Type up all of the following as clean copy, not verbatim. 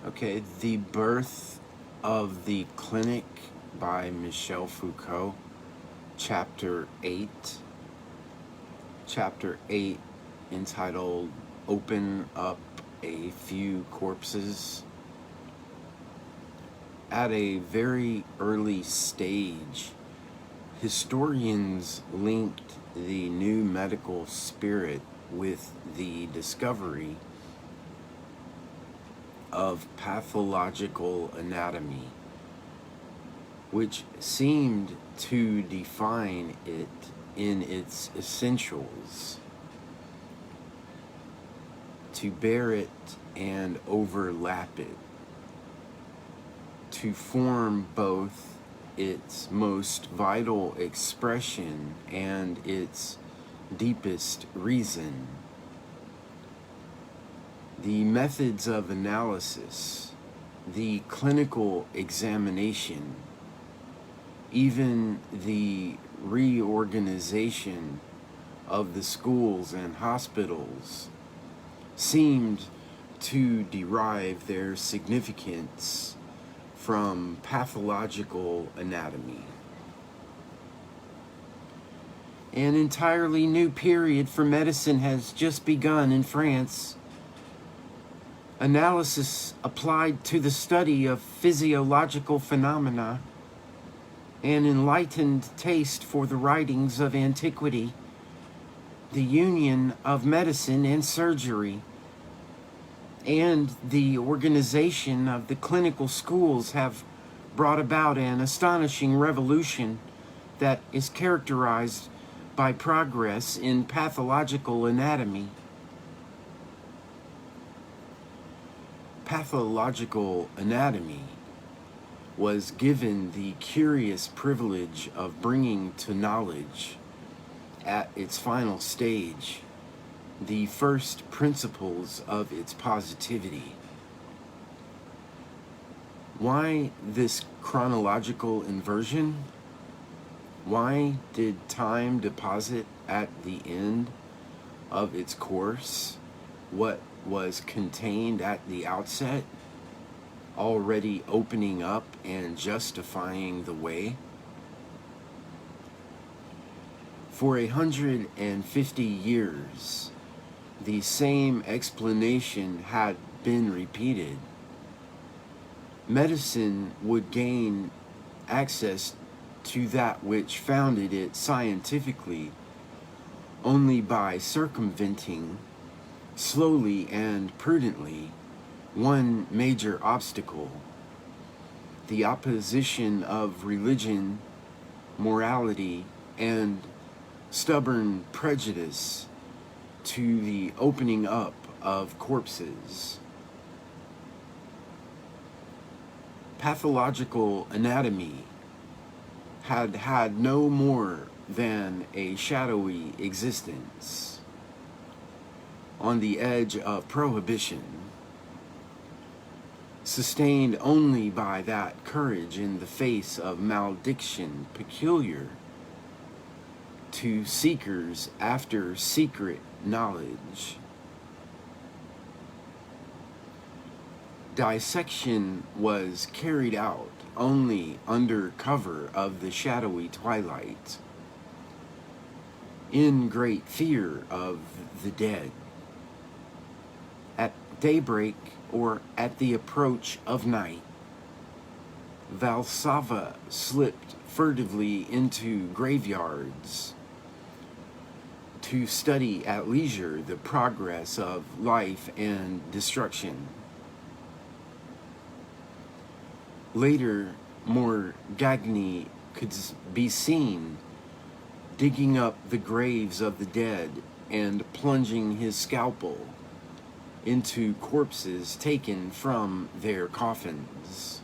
Okay, The Birth of the Clinic by Michel Foucault, Chapter 8. Chapter 8, entitled Open Up a Few Corpses. At a very early stage, historians linked the new medical spirit with the discovery of pathological anatomy, which seemed to define it in its essentials, to bear it and overlap it, to form both its most vital expression and its deepest reason. The methods of analysis, the clinical examination, even the reorganization of the schools and hospitals seemed to derive their significance from pathological anatomy. An entirely new period for medicine has just begun in France. Analysis applied to the study of physiological phenomena, an enlightened taste for the writings of antiquity, the union of medicine and surgery, and the organization of the clinical schools have brought about an astonishing revolution that is characterized by progress in pathological anatomy. Pathological anatomy was given the curious privilege of bringing to knowledge, at its final stage, the first principles of its positivity. Why this chronological inversion? Why did time deposit at the end of its course what was contained at the outset, already opening up and justifying the way? For 150 years, the same explanation had been repeated. Medicine would gain access to that which founded it scientifically only by circumventing, slowly and prudently, one major obstacle: the opposition of religion, morality, and stubborn prejudice to the opening up of corpses. Pathological anatomy had had no more than a shadowy existence on the edge of prohibition, sustained only by that courage in the face of malediction peculiar to seekers after secret knowledge. Dissection was carried out only under cover of the shadowy twilight, in great fear of the dead. At daybreak or at the approach of night, Valsava slipped furtively into graveyards to study at leisure the progress of life and destruction. Later, Morgagni could be seen digging up the graves of the dead and plunging his scalpel into corpses taken from their coffins.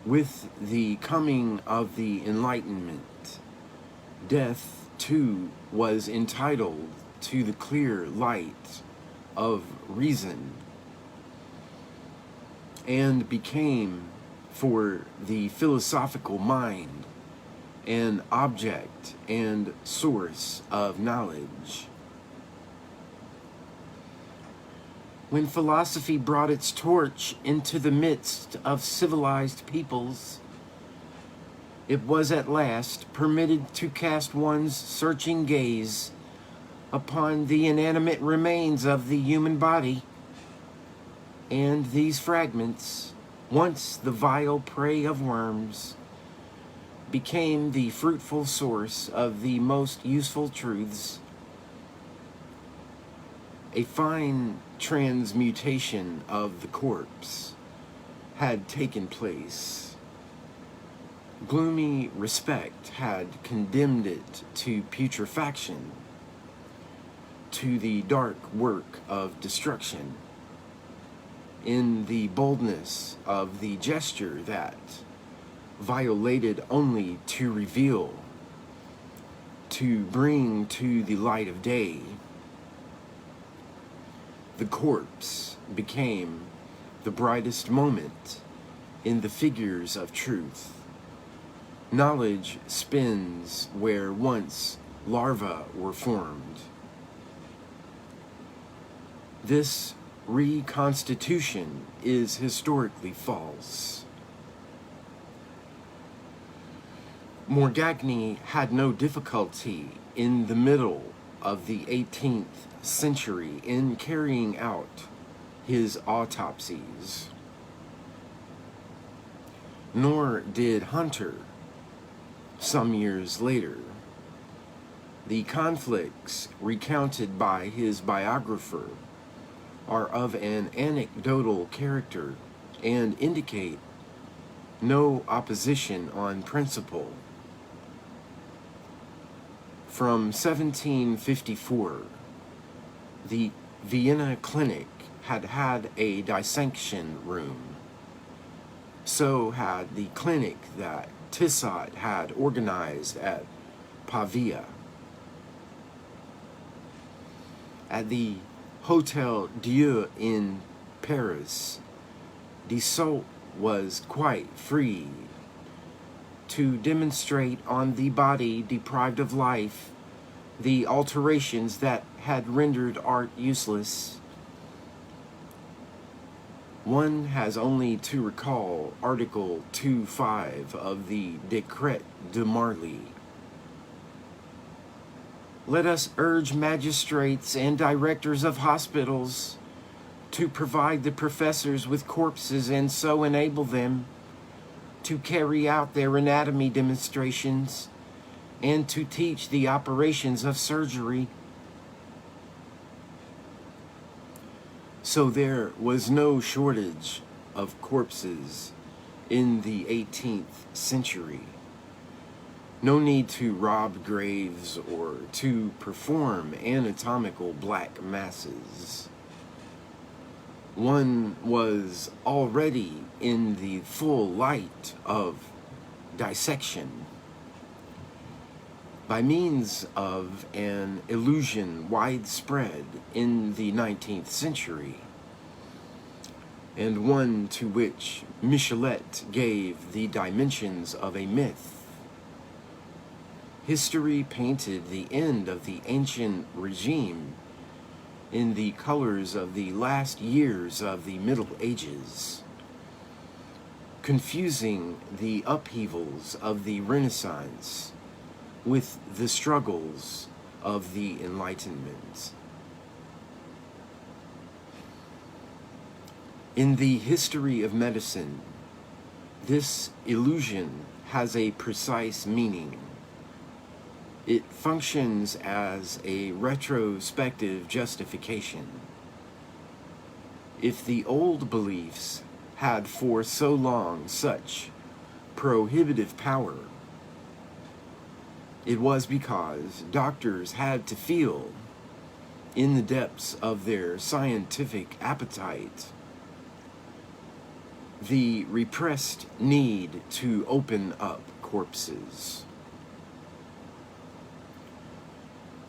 With the coming of the Enlightenment, death, too, was entitled to the clear light of reason, and became, for the philosophical mind, an object and source of knowledge. When philosophy brought its torch into the midst of civilized peoples, it was at last permitted to cast one's searching gaze upon the inanimate remains of the human body, and these fragments, once the vile prey of worms, became the fruitful source of the most useful truths. A fine transmutation of the corpse had taken place. Gloomy respect had condemned it to putrefaction, to the dark work of destruction, in the boldness of the gesture that violated only to reveal, to bring to the light of day. The corpse became the brightest moment in the figures of truth. Knowledge spins where once larvae were formed. This reconstitution is historically false. Morgagni had no difficulty in the middle of the 18th century in carrying out his autopsies. Nor did Hunter some years later. The conflicts recounted by his biographer are of an anecdotal character and indicate no opposition on principle. From 1754, the Vienna clinic had had a dissection room. So had the clinic that Tissot had organized at Pavia. At the Hotel Dieu in Paris, Tissot was quite free to demonstrate on the body deprived of life the alterations that had rendered art useless. One has only to recall Article 2.5 of the Decret de Marly. Let us urge magistrates and directors of hospitals to provide the professors with corpses and so enable them to carry out their anatomy demonstrations and to teach the operations of surgery. So there was no shortage of corpses in the 18th century. No need to rob graves or to perform anatomical black masses. One was already in the full light of dissection. By means of an illusion widespread in the 19th century, and one to which Michelet gave the dimensions of a myth, history painted the end of the ancient regime in the colors of the last years of the Middle Ages, confusing the upheavals of the Renaissance with the struggles of the Enlightenment. In the history of medicine, this illusion has a precise meaning. It functions as a retrospective justification. If the old beliefs had for so long such prohibitive power, it was because doctors had to feel, in the depths of their scientific appetite, the repressed need to open up corpses.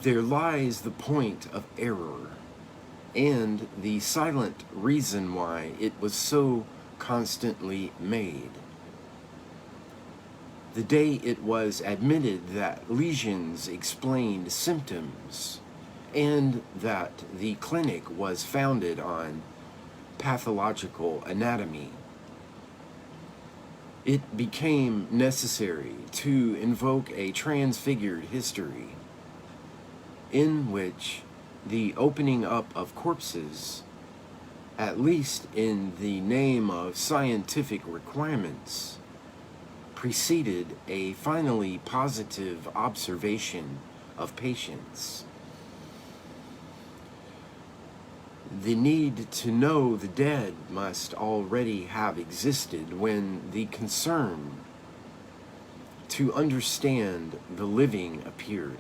There lies the point of error and the silent reason why it was so constantly made. The day it was admitted that lesions explained symptoms and that the clinic was founded on pathological anatomy, it became necessary to invoke a transfigured history in which the opening up of corpses, at least in the name of scientific requirements, preceded a finally positive observation of patients. The need to know the dead must already have existed when the concern to understand the living appeared.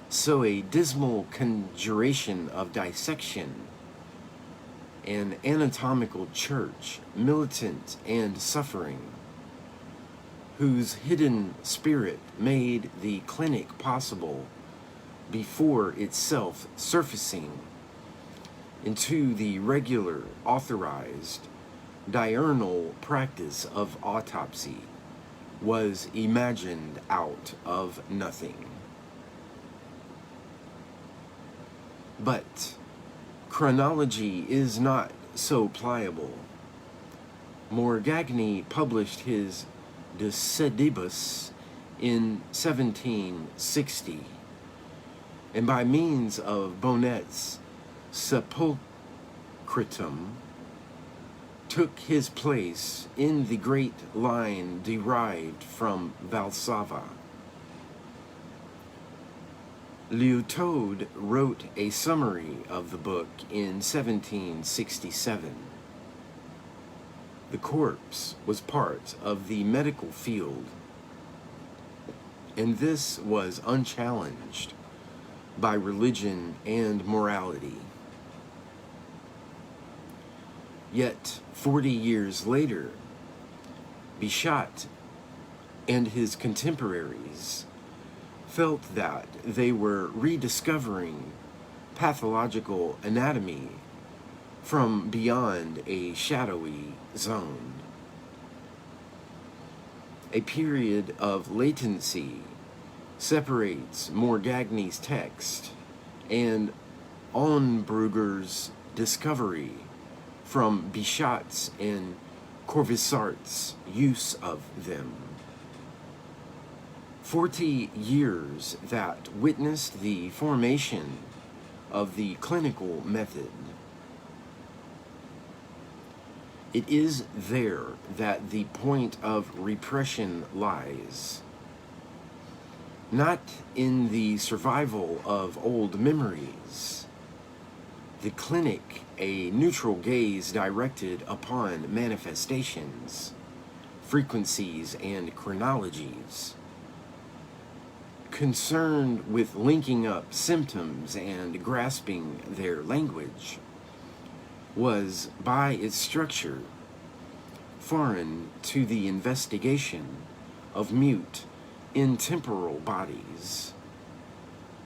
So a dismal conjuration of dissection, an anatomical church, militant and suffering, whose hidden spirit made the clinic possible before itself surfacing into the regular, authorized, diurnal practice of autopsy, was imagined out of nothing. But chronology is not so pliable. Morgagni published his De Sedibus in 1760, and by means of Bonnet's Sepulchritum took his place in the great line derived from Valsava. Liutaude wrote a summary of the book in 1767. The corpse was part of the medical field, and this was unchallenged by religion and morality. Yet 40 years later, Bichat and his contemporaries felt that they were rediscovering pathological anatomy from beyond a shadowy zone. A period of latency separates Morgagni's text and Onbrugger's discovery from Bichat's and Corvisart's use of them. 40 years that witnessed the formation of the clinical method. It is there that the point of repression lies. Not in the survival of old memories. The clinic, a neutral gaze directed upon manifestations, frequencies, and chronologies, concerned with linking up symptoms and grasping their language, was by its structure foreign to the investigation of mute, intemporal bodies.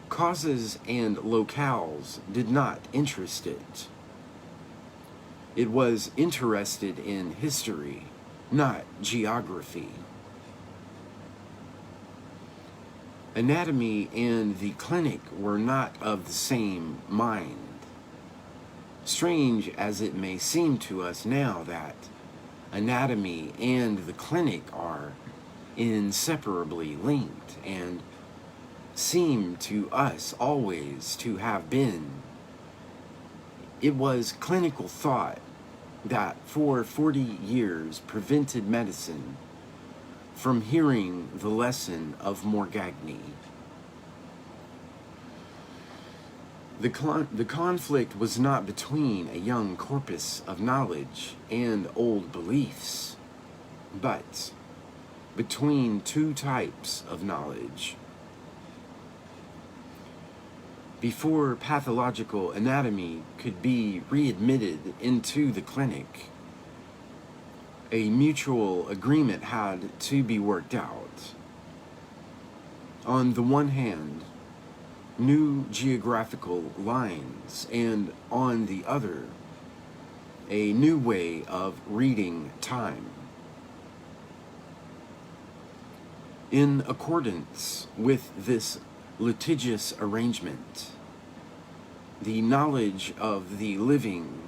Causes and locales did not interest it. It was interested in history, not geography. Anatomy and the clinic were not of the same mind. Strange as it may seem to us now that anatomy and the clinic are inseparably linked and seem to us always to have been, it was clinical thought that for 40 years prevented medicine from hearing the lesson of Morgagni. The conflict was not between a young corpus of knowledge and old beliefs, but between two types of knowledge. Before pathological anatomy could be readmitted into the clinic, a mutual agreement had to be worked out. On the one hand, new geographical lines, and on the other, a new way of reading time. In accordance with this litigious arrangement, the knowledge of the living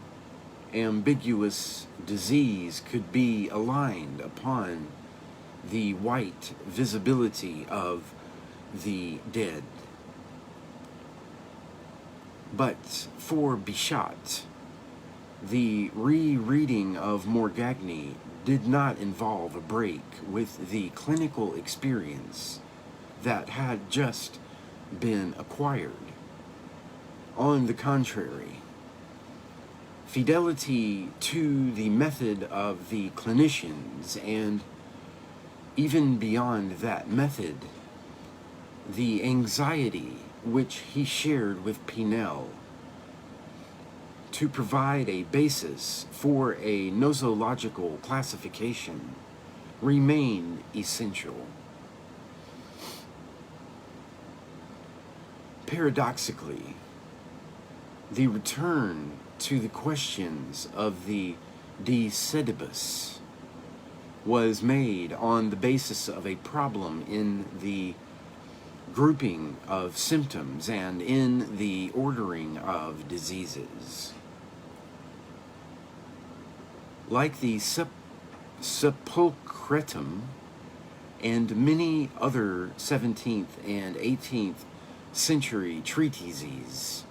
ambiguous disease could be aligned upon the white visibility of the dead. But for Bichat, the rereading of Morgagni did not involve a break with the clinical experience that had just been acquired. On the contrary, fidelity to the method of the clinicians, and even beyond that method, the anxiety which he shared with Pinel to provide a basis for a nosological classification remained essential. Paradoxically, the return to the questions of the De Sedibus was made on the basis of a problem in the grouping of symptoms and in the ordering of diseases. Like the Sepulchretum and many other 17th and 18th century treatises,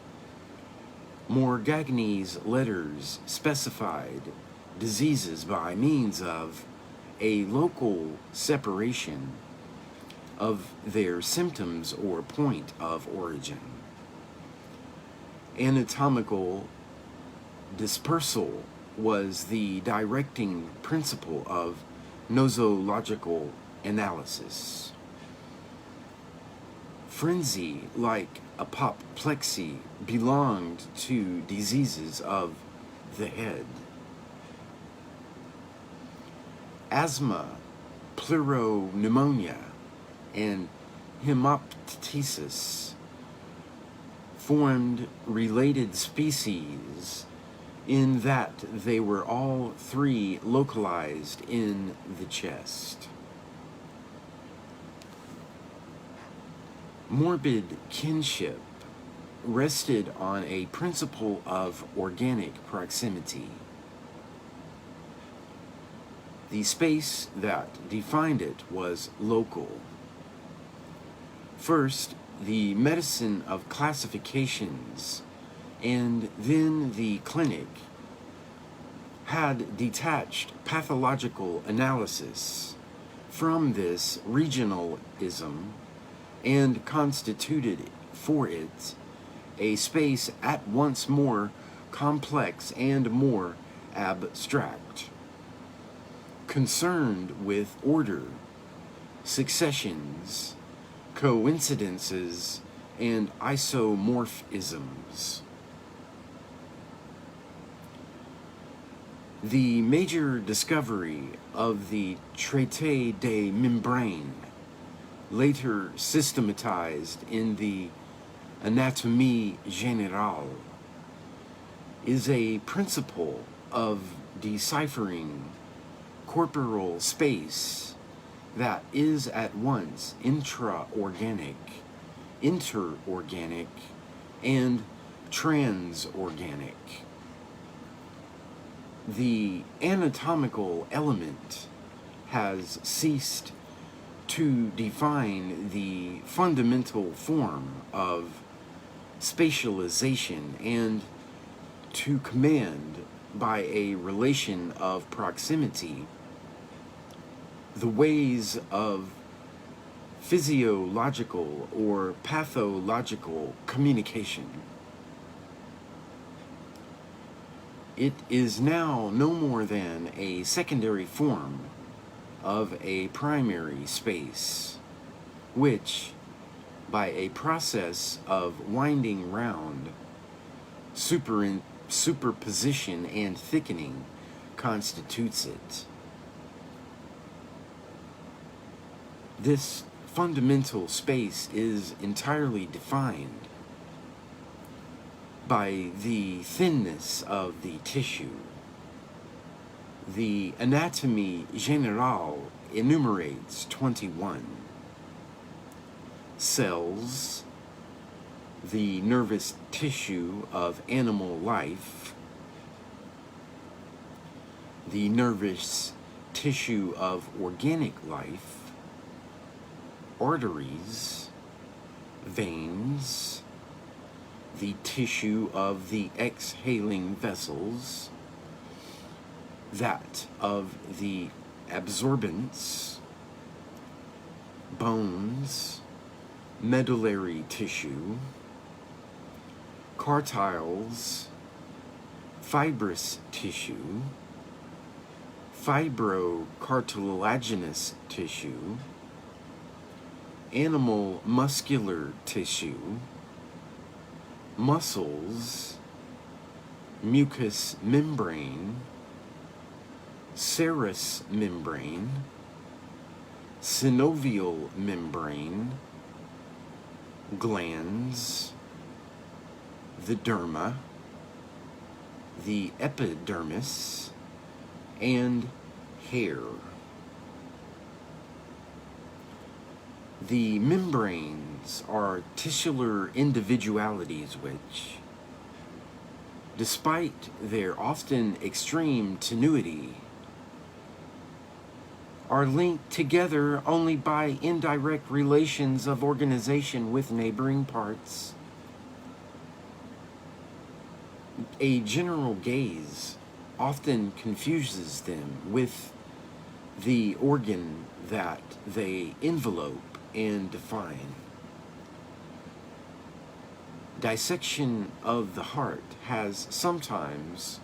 Morgagni's letters specified diseases by means of a local separation of their symptoms or point of origin. Anatomical dispersal was the directing principle of nosological analysis. Frenzy, like apoplexy, belonged to diseases of the head. Asthma, pleuropneumonia, and hemoptysis formed related species in that they were all three localized in the chest. Morbid kinship rested on a principle of organic proximity. The space that defined it was local. First, the medicine of classifications, and then the clinic, had detached pathological analysis from this regionalism and constituted for it a space at once more complex and more abstract, concerned with order, successions, coincidences, and isomorphisms. The major discovery of the Traité des Membranes, later systematized in the Anatomie Générale, is a principle of deciphering corporal space that is at once intraorganic, interorganic, and transorganic. The anatomical element has ceased to define the fundamental form of spatialization and to command, by a relation of proximity, the ways of physiological or pathological communication. It is now no more than a secondary form of a primary space, which, by a process of winding round, superposition and thickening, constitutes it. This fundamental space is entirely defined by the thinness of the tissue. The Anatomie Générale enumerates 21 cells, the nervous tissue of animal life, the nervous tissue of organic life, arteries, veins, the tissue of the exhaling vessels, that of the absorbents, bones, medullary tissue, cartiles, fibrous tissue, fibrocartilaginous tissue, animal muscular tissue, muscles, mucous membrane, serous membrane, synovial membrane, glands, the derma, the epidermis, and hair. The membranes are tissular individualities which, despite their often extreme tenuity, are linked together only by indirect relations of organization with neighboring parts. A general gaze often confuses them with the organ that they envelope and define. Dissection of the heart has sometimes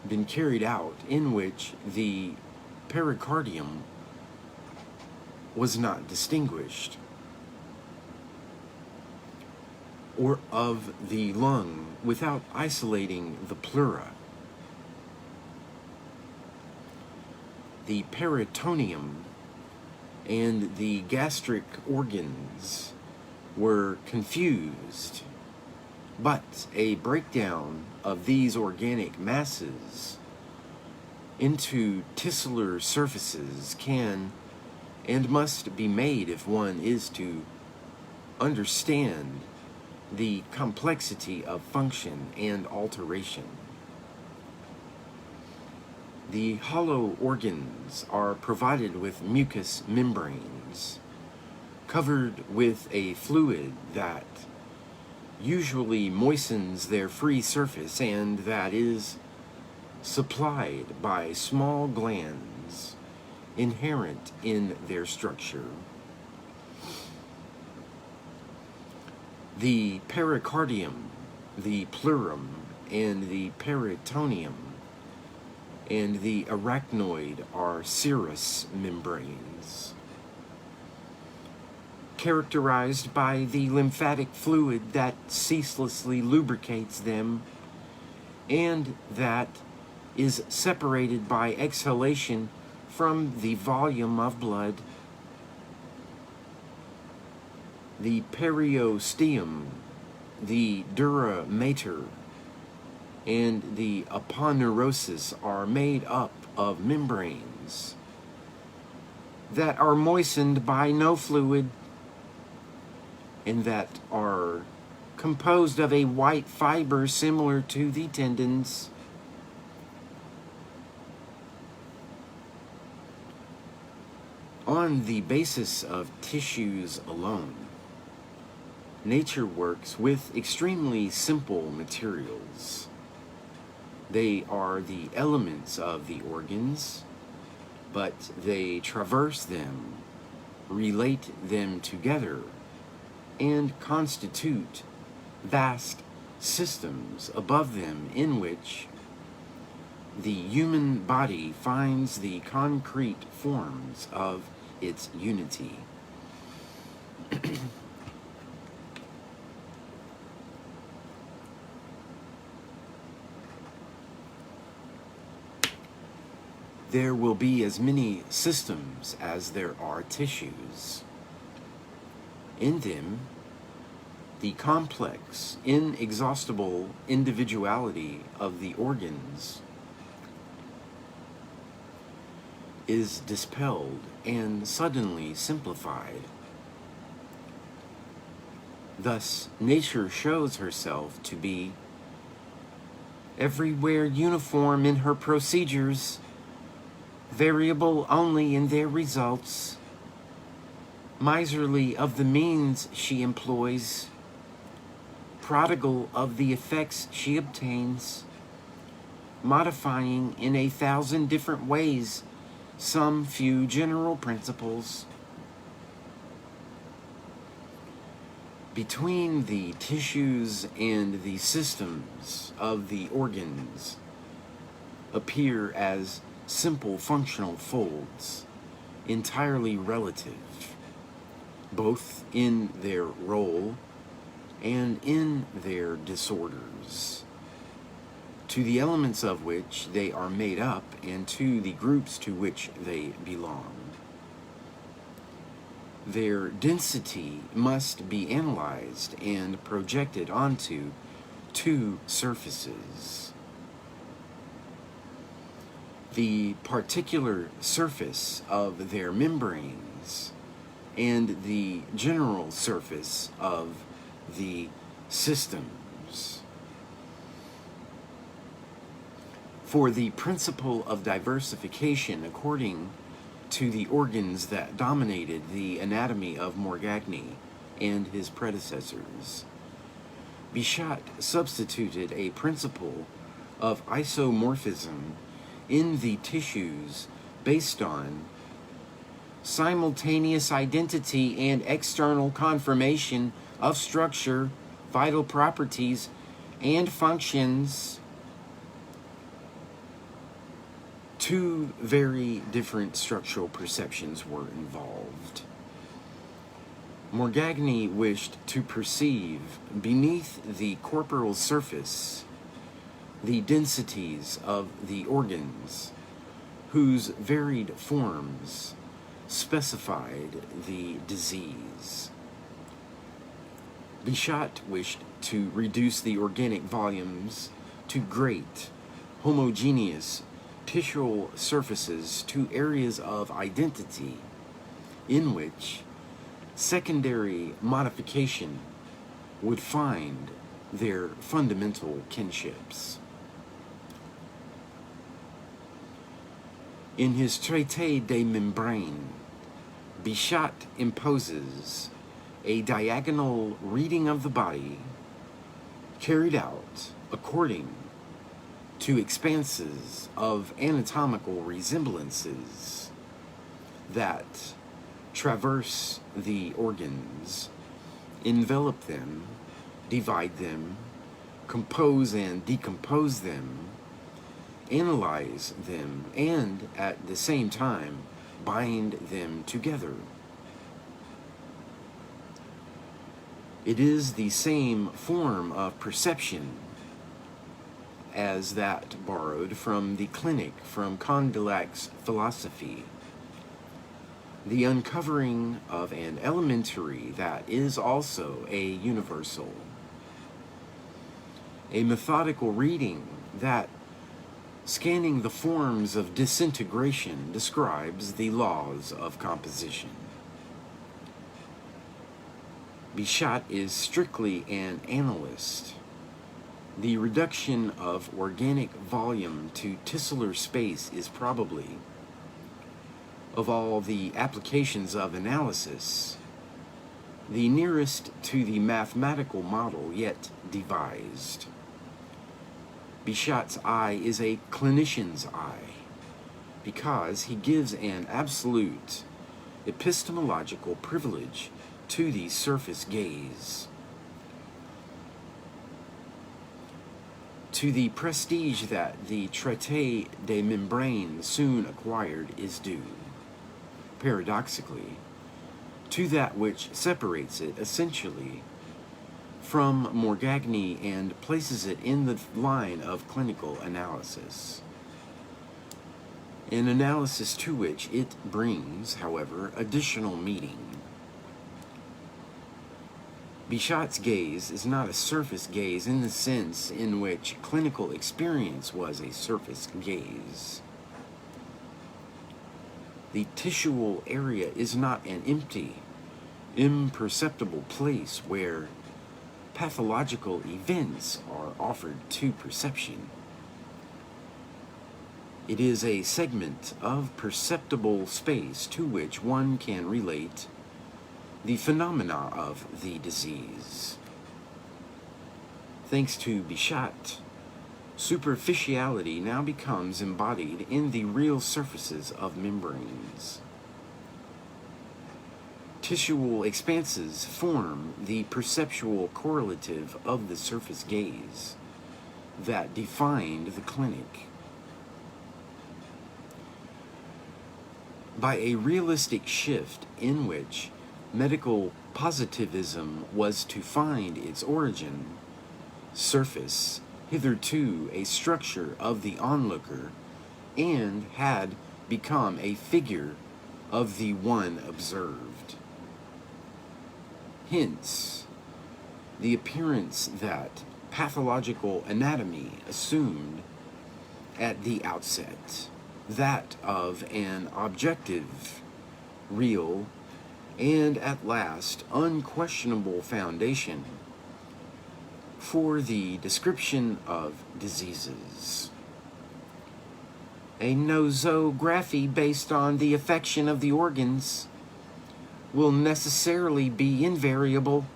been carried out in which the pericardium was not distinguished, or of the lung without isolating the pleura. The peritoneum and the gastric organs were confused, but a breakdown of these organic masses into tissular surfaces can and must be made if one is to understand the complexity of function and alteration. The hollow organs are provided with mucous membranes, covered with a fluid that usually moistens their free surface and that is supplied by small glands inherent in their structure. The pericardium, the pleurum, and the peritoneum and the arachnoid are serous membranes, characterized by the lymphatic fluid that ceaselessly lubricates them and that is separated by exhalation from the volume of blood. The periosteum, the dura mater, and the aponeurosis are made up of membranes that are moistened by no fluid and that are composed of a white fiber similar to the tendons. On the basis of tissues alone, nature works with extremely simple materials. They are the elements of the organs, but they traverse them, relate them together, and constitute vast systems above them in which the human body finds the concrete forms of its unity. There will be as many systems as there are tissues. In them, the complex, inexhaustible individuality of the organs is dispelled and suddenly simplified. Thus, nature shows herself to be everywhere uniform in her procedures, variable only in their results, miserly of the means she employs, prodigal of the effects she obtains, modifying in 1,000 different ways some few general principles. Between the tissues and the systems of the organs appear as simple functional folds, entirely relative, both in their role and in their disorders, to the elements of which they are made up and to the groups to which they belong. Their density must be analyzed and projected onto two surfaces. The particular surface of their membranes and the general surface of the systems. For the principle of diversification, according to the organs that dominated the anatomy of Morgagni and his predecessors, Bichat substituted a principle of isomorphism in the tissues based on simultaneous identity and external confirmation of structure, vital properties, and functions. Two very different structural perceptions were involved. Morgagni wished to perceive beneath the corporal surface the densities of the organs, whose varied forms specified the disease. Bichat wished to reduce the organic volumes to great, homogeneous tissue surfaces, to areas of identity in which secondary modification would find their fundamental kinships. In his Traité des Membranes, Bichat imposes a diagonal reading of the body carried out according to expanses of anatomical resemblances that traverse the organs, envelop them, divide them, compose and decompose them, analyze them, and at the same time bind them together. It is the same form of perception as that borrowed from the clinic from Condillac's philosophy, the uncovering of an elementary that is also a universal, a methodical reading that, scanning the forms of disintegration, describes the laws of composition. Bichat is strictly an analyst. The reduction of organic volume to tissular space is probably, of all the applications of analysis, the nearest to the mathematical model yet devised. Bichat's eye is a clinician's eye because he gives an absolute epistemological privilege to the surface gaze. To the prestige that the Traité des Membranes soon acquired is due, paradoxically, to that which separates it essentially from Morgagni and places it in the line of clinical analysis. An analysis to which it brings, however, additional meaning. Bichat's gaze is not a surface gaze in the sense in which clinical experience was a surface gaze. The tissual area is not an empty, imperceptible place where pathological events are offered to perception. It is a segment of perceptible space to which one can relate the phenomena of the disease. Thanks to Bichat, superficiality now becomes embodied in the real surfaces of membranes. Tissual expanses form the perceptual correlative of the surface gaze that defined the clinic. By a realistic shift in which medical positivism was to find its origin, surface, hitherto a structure of the onlooker, and had become a figure of the one observed. Hence, the appearance that pathological anatomy assumed at the outset, that of an objective, real, and at last unquestionable foundation for the description of diseases. A nosography based on the affection of the organs will necessarily be invariable.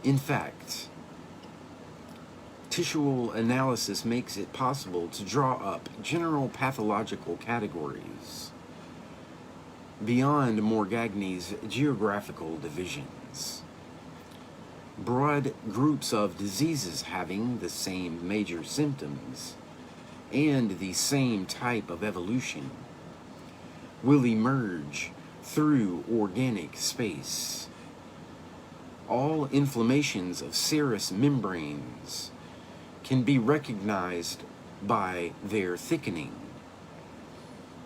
In fact, tissue analysis makes it possible to draw up general pathological categories beyond Morgagni's geographical divisions. Broad groups of diseases having the same major symptoms and the same type of evolution will emerge through organic space. All inflammations of serous membranes can be recognized by their thickening,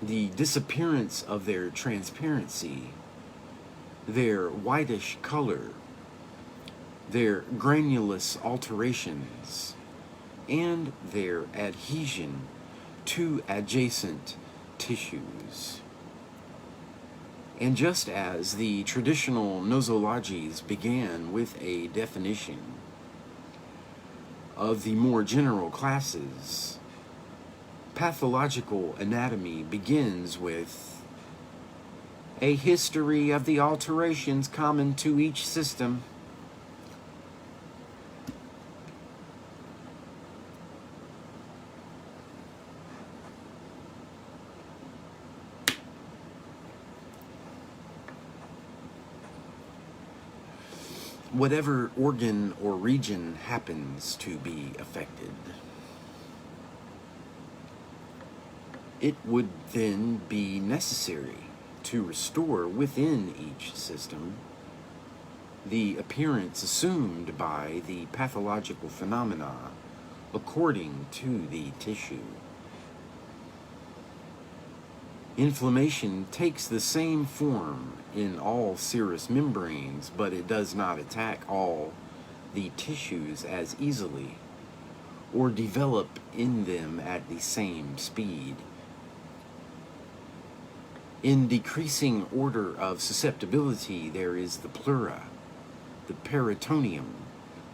the disappearance of their transparency, their whitish color, their granulous alterations, and their adhesion to adjacent tissues. And just as the traditional nosologies began with a definition of the more general classes, pathological anatomy begins with a history of the alterations common to each system. Whatever organ or region happens to be affected, it would then be necessary to restore within each system the appearance assumed by the pathological phenomena according to the tissue. Inflammation takes the same form in all serous membranes, but it does not attack all the tissues as easily or develop in them at the same speed. In decreasing order of susceptibility, there is the pleura, the peritoneum,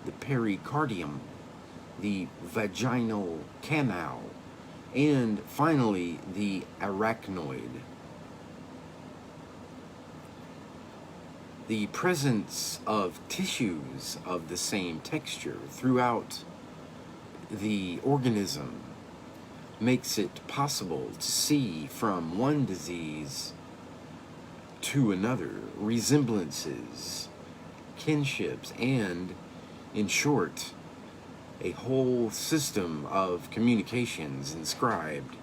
the pericardium, the vaginal canal, and finally the arachnoid. The presence of tissues of the same texture throughout the organism makes it possible to see from one disease to another resemblances, kinships, and, in short, a whole system of communications inscribed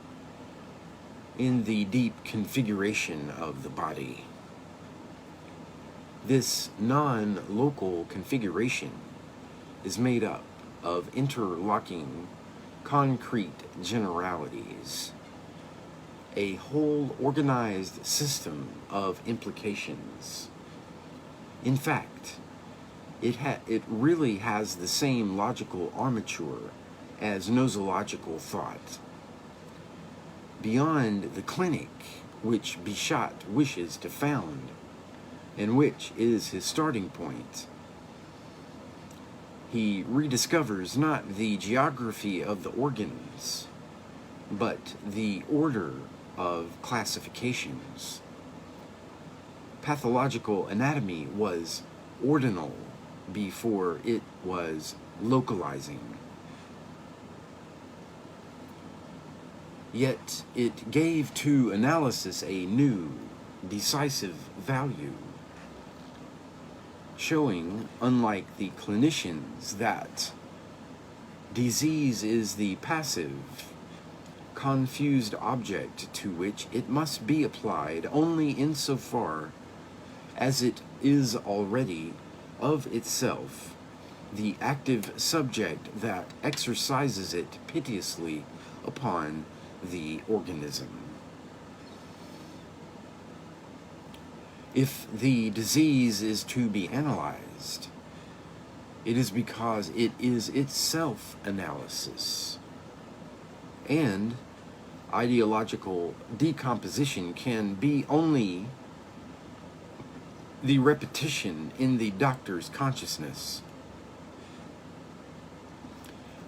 in the deep configuration of the body. This non-local configuration is made up of interlocking concrete generalities, a whole organized system of implications. In fact, it really has the same logical armature as nosological thought. Beyond the clinic, which Bichat wishes to found, and which is his starting point. He rediscovers not the geography of the organs, but the order of classifications. Pathological anatomy was ordinal before it was localizing. Yet it gave to analysis a new, decisive value, showing, unlike the clinicians, that disease is the passive, confused object to which it must be applied only insofar as it is already, of itself, the active subject that exercises it piteously upon the organism. If the disease is to be analyzed, it is because it is itself analysis. And ideological decomposition can be only the repetition in the doctor's consciousness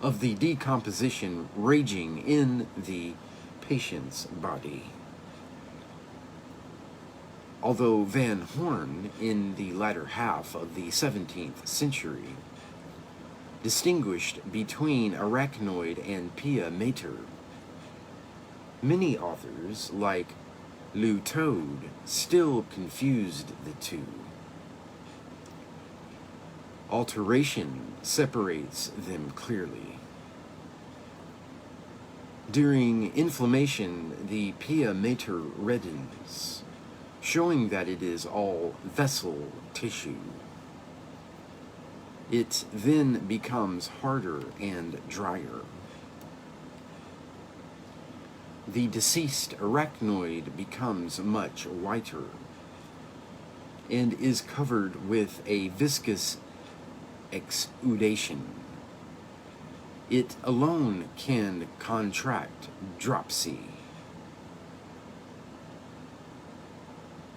of the decomposition raging in the patient's body. Although Van Horn, in the latter half of the 17th century, distinguished between arachnoid and pia mater, many authors, like Lou Toad, still confused the two. Alteration separates them clearly. During inflammation, the pia mater reddens, showing that it is all vessel tissue. It then becomes harder and drier. The deceased arachnoid becomes much whiter and is covered with a viscous exudation. It alone can contract dropsy.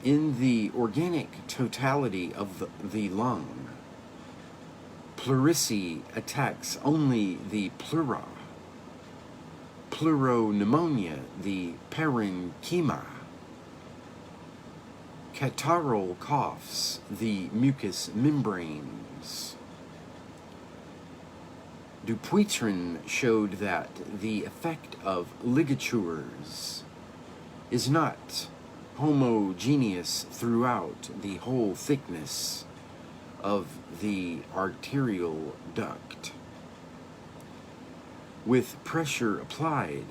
In the organic totality of the lung, pleurisy attacks only the pleura, pleuropneumonia the parenchyma, catarrhal coughs the mucous membranes. Dupuytren showed that the effect of ligatures is not homogeneous throughout the whole thickness of the arterial duct. With pressure applied,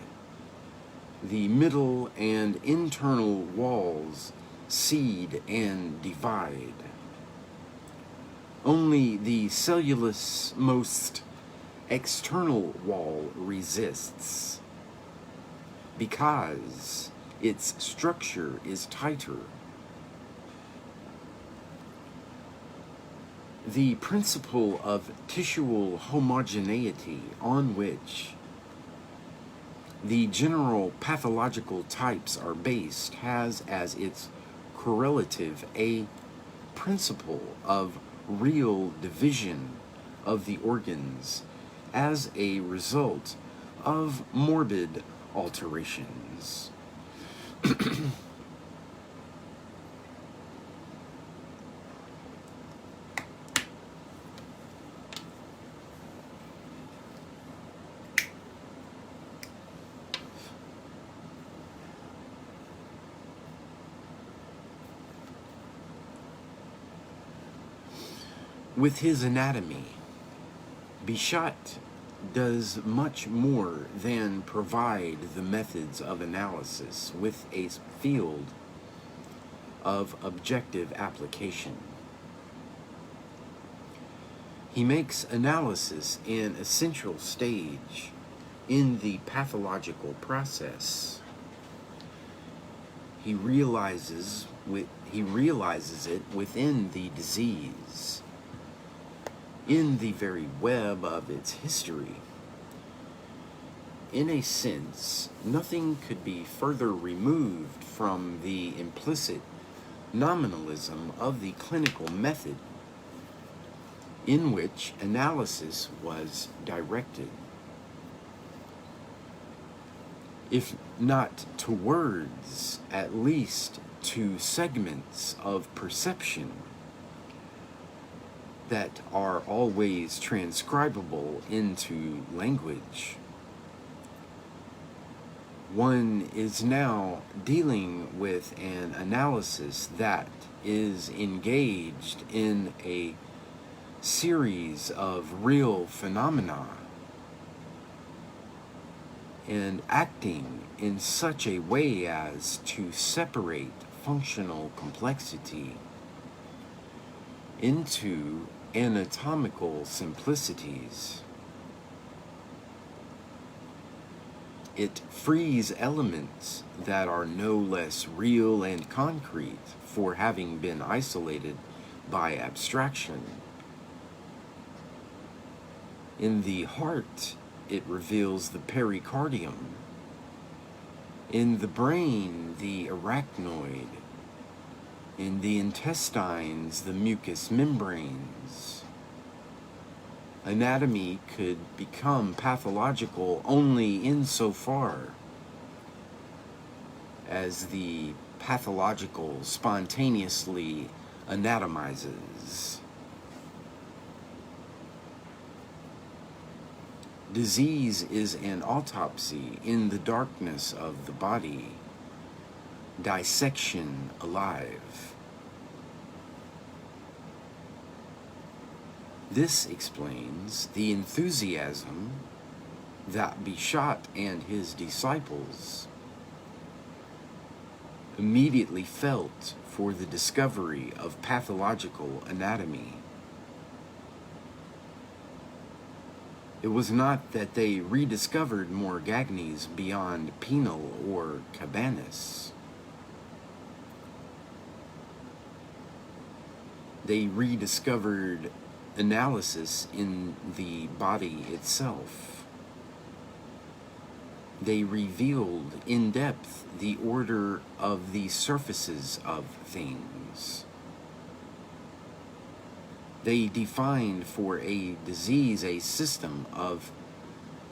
the middle and internal walls seed and divide. Only the cellulous most external wall resists, because its structure is tighter. The principle of tissual homogeneity on which the general pathological types are based has as its correlative a principle of real division of the organs as a result of morbid alterations. With his anatomy, Bichat does much more than provide the methods of analysis with a field of objective application. He makes analysis an essential stage in the pathological process. He realizes it within the disease, in the very web of its history. In a sense, nothing could be further removed from the implicit nominalism of the clinical method in which analysis was directed, if not to words, at least to segments of perception that are always transcribable into language. One is now dealing with an analysis that is engaged in a series of real phenomena and acting in such a way as to separate functional complexity into anatomical simplicities. It frees elements that are no less real and concrete for having been isolated by abstraction. In the heart, it reveals the pericardium. In the brain, the arachnoid. In the intestines, the mucous membranes. Anatomy could become pathological only insofar as the pathological spontaneously anatomizes. Disease is an autopsy in the darkness of the body, dissection alive. This explains the enthusiasm that Bichat and his disciples immediately felt for the discovery of pathological anatomy. It was not that they rediscovered Morgagni's beyond Penal or Cabanis. They rediscovered analysis in the body itself. They revealed in depth the order of the surfaces of things. They defined for a disease a system of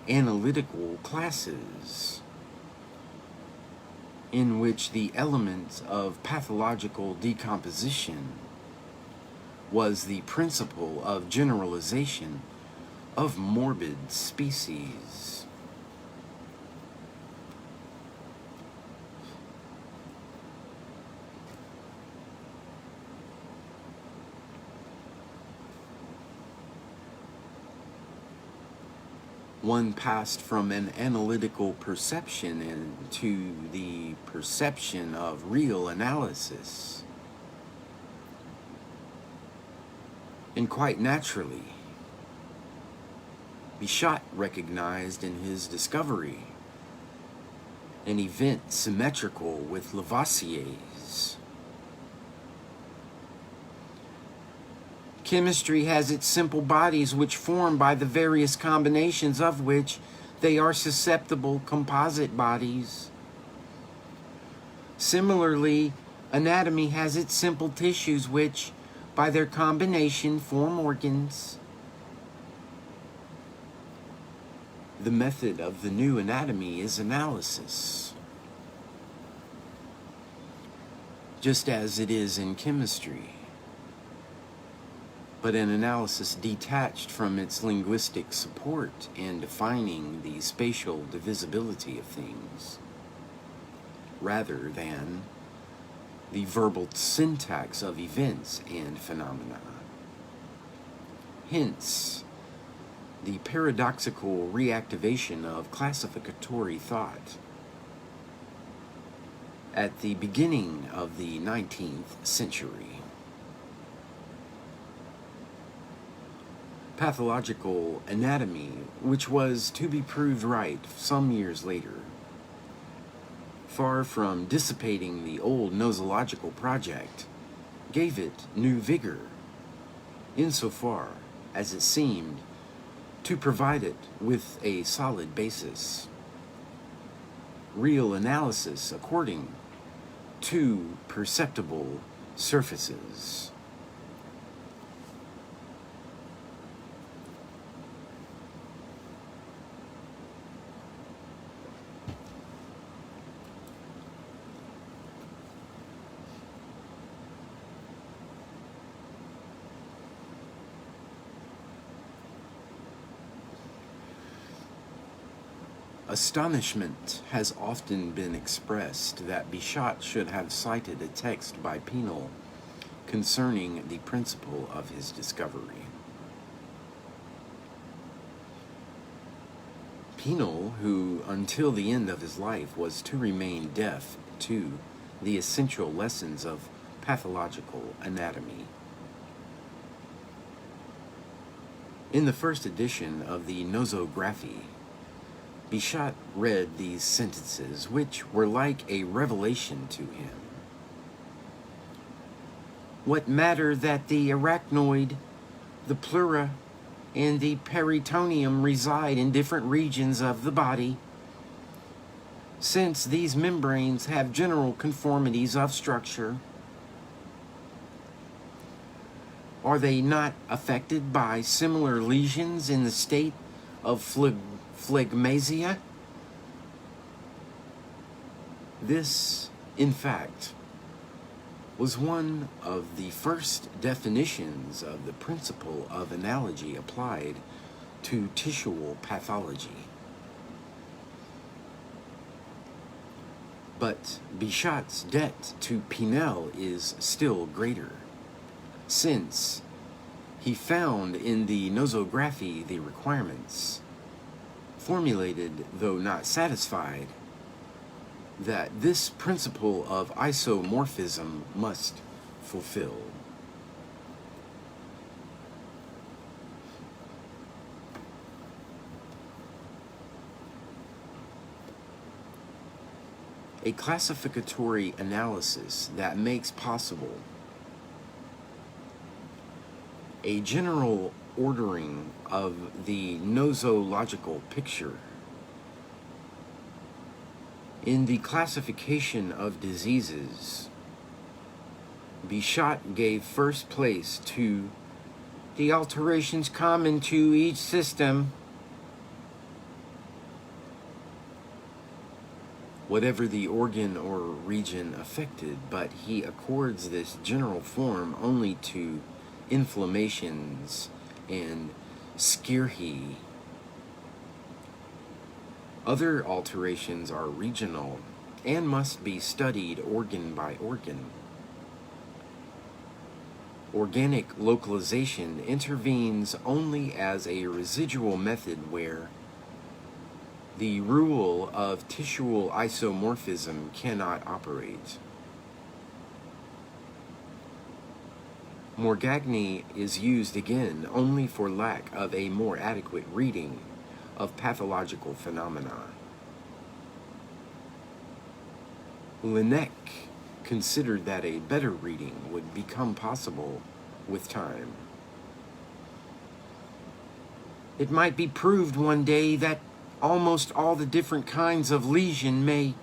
analytical classes in which the element of pathological decomposition was the principle of generalization of morbid species. One passed from an analytical perception into the perception of real analysis. And quite naturally, Bichat recognized in his discovery an event symmetrical with Lavoisier's. Chemistry has its simple bodies which form by the various combinations of which they are susceptible composite bodies. Similarly, anatomy has its simple tissues which, by their combination, form organs. The method of the new anatomy is analysis, just as it is in chemistry, but an analysis detached from its linguistic support and defining the spatial divisibility of things, rather than the verbal syntax of events and phenomena. Hence, the paradoxical reactivation of classificatory thought at the beginning of the 19th century. Pathological anatomy, which was to be proved right some years later, far from dissipating the old nosological project, gave it new vigor, insofar as it seemed to provide it with a solid basis. Real analysis, according to perceptible surfaces. Astonishment has often been expressed that Bichat should have cited a text by Pinel concerning the principle of his discovery. Pinel, who until the end of his life was to remain deaf to the essential lessons of pathological anatomy. In the first edition of the Nosographie, Bichat read these sentences, which were like a revelation to him. What matter that the arachnoid, the pleura, and the peritoneum reside in different regions of the body, since these membranes have general conformities of structure? Are they not affected by similar lesions in the state of phlegmasia? This, in fact, was one of the first definitions of the principle of analogy applied to tisual pathology. But Bichat's debt to Pinel is still greater, since he found in the Nosographie the requirements, formulated though not satisfied, that this principle of isomorphism must fulfill. A classificatory analysis that makes possible a general ordering of the nosological picture. In the classification of diseases, Bichat gave first place to the alterations common to each system, whatever the organ or region affected, but he accords this general form only to inflammations and scirrhi. Other alterations are regional and must be studied organ by organ. Organic localization intervenes only as a residual method where the rule of tisual isomorphism cannot operate. Morgagni is used again only for lack of a more adequate reading of pathological phenomena. Laennec considered that a better reading would become possible with time. It might be proved one day that almost all the different kinds of lesion may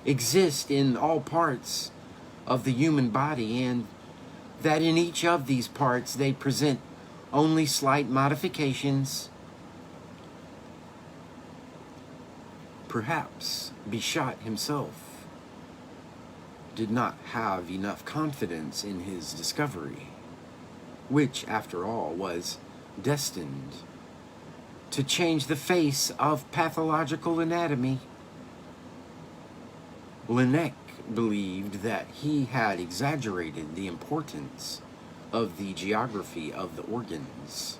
exist in all parts of the human body, and that in each of these parts they present only slight modifications. Perhaps Bichat himself did not have enough confidence in his discovery, which, after all, was destined to change the face of pathological anatomy. Laennec believed that he had exaggerated the importance of the geography of the organs,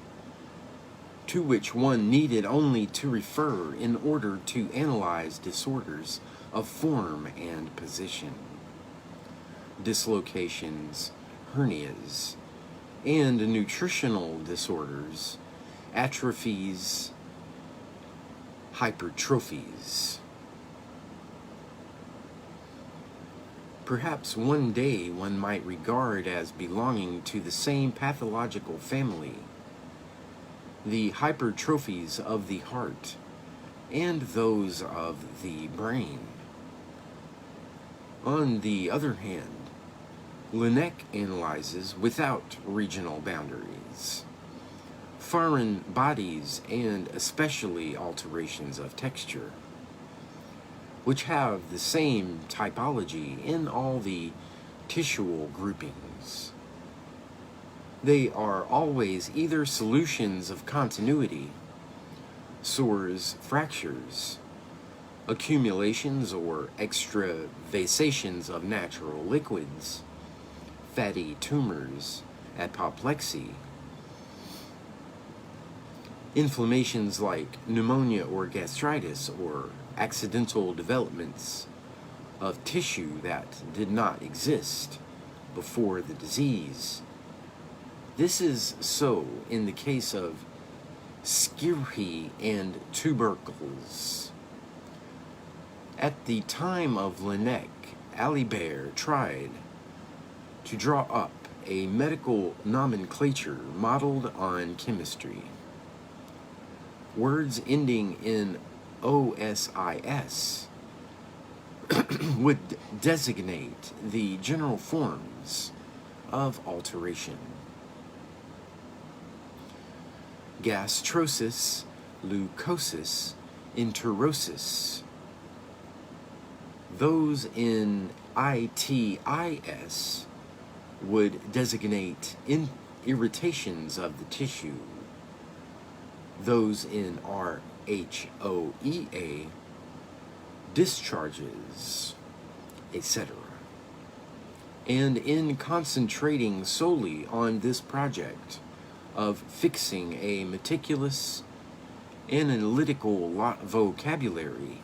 to which one needed only to refer in order to analyze disorders of form and position, dislocations, hernias, and nutritional disorders, atrophies, hypertrophies. Perhaps one day one might regard as belonging to the same pathological family the hypertrophies of the heart and those of the brain. On the other hand, Laennec analyzes without regional boundaries, foreign bodies and especially alterations of texture, which have the same typology in all the tissual groupings. They are always either solutions of continuity, sores, fractures, accumulations or extravasations of natural liquids, fatty tumors, apoplexy, inflammations like pneumonia or gastritis, or accidental developments of tissue that did not exist before the disease. This is so in the case of scurvy and tubercles. At the time of Laennec, Alibert tried to draw up a medical nomenclature modeled on chemistry. Words ending in OSIS would designate the general forms of alteration. Gastrosis, leucosis, enterosis. Those in ITIS would designate irritations of the tissue. Those in RHOEA, discharges, etc. And in concentrating solely on this project of fixing a meticulous analytical vocabulary,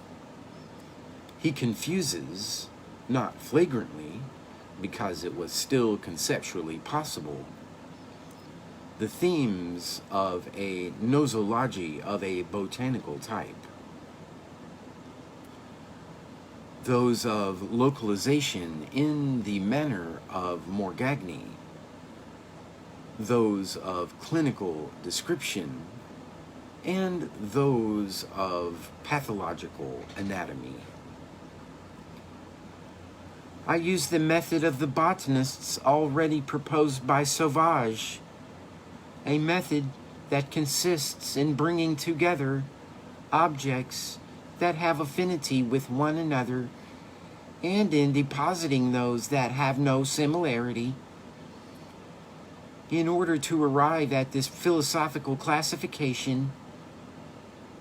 he confuses, not flagrantly, because it was still conceptually possible, the themes of a nosology of a botanical type, those of localization in the manner of Morgagni, those of clinical description, and those of pathological anatomy. I use the method of the botanists already proposed by Sauvage, a method that consists in bringing together objects that have affinity with one another and in depositing those that have no similarity in order to arrive at this philosophical classification,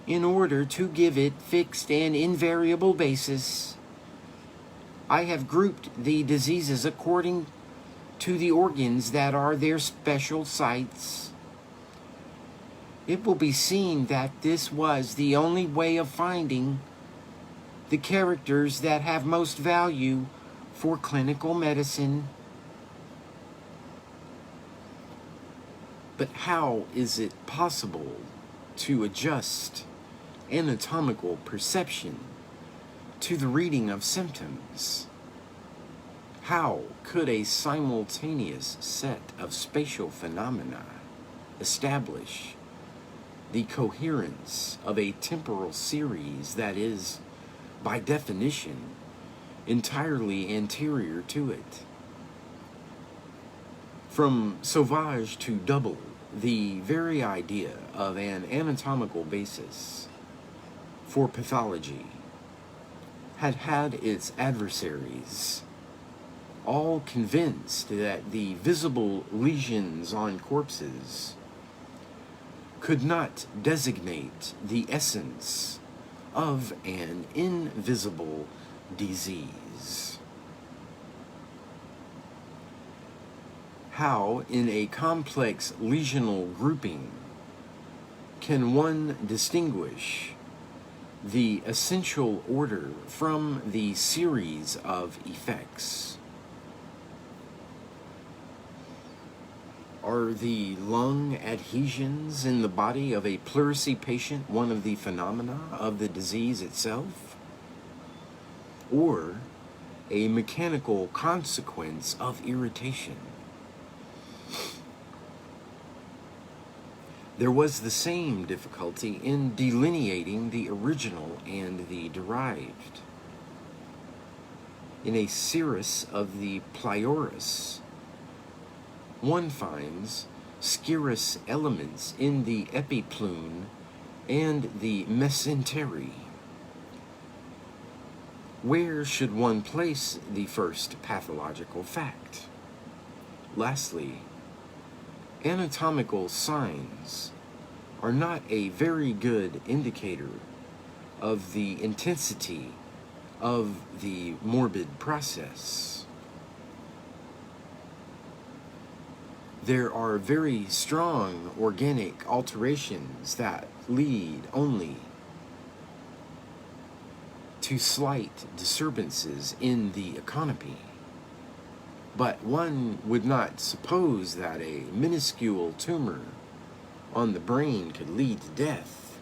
in order to give it fixed and invariable basis. I have grouped the diseases according to the organs that are their special sites. It will be seen that this was the only way of finding the characters that have most value for clinical medicine. But how is it possible to adjust anatomical perception to the reading of symptoms? How could a simultaneous set of spatial phenomena establish the coherence of a temporal series that is, by definition, entirely anterior to it? From Sauvage to Double, the very idea of an anatomical basis for pathology had its adversaries, all convinced that the visible lesions on corpses could not designate the essence of an invisible disease. How, in a complex lesional grouping, can one distinguish the essential order from the series of effects? Are the lung adhesions in the body of a pleurisy patient one of the phenomena of the disease itself, or a mechanical consequence of irritation? There was the same difficulty in delineating the original and the derived. In a cirrus of the Plioris, one finds scirrus elements in the epiplume and the mesentery. Where should one place the first pathological fact? Lastly, anatomical signs are not a very good indicator of the intensity of the morbid process. There are very strong organic alterations that lead only to slight disturbances in the economy. But one would not suppose that a minuscule tumor on the brain could lead to death.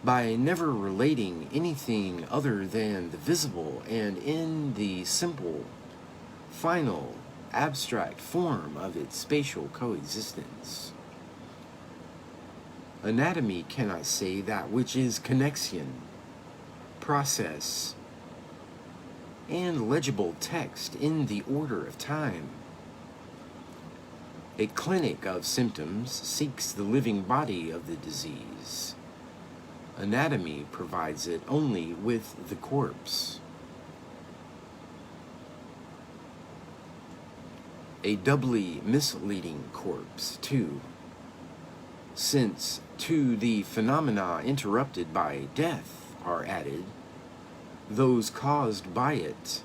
By never relating anything other than the visible and in the simple, final, abstract form of its spatial coexistence, anatomy cannot say that which is connexion, process, and legible text in the order of time. A clinic of symptoms seeks the living body of the disease. Anatomy provides it only with the corpse. A doubly misleading corpse, too, since to the phenomena interrupted by death are added those caused by it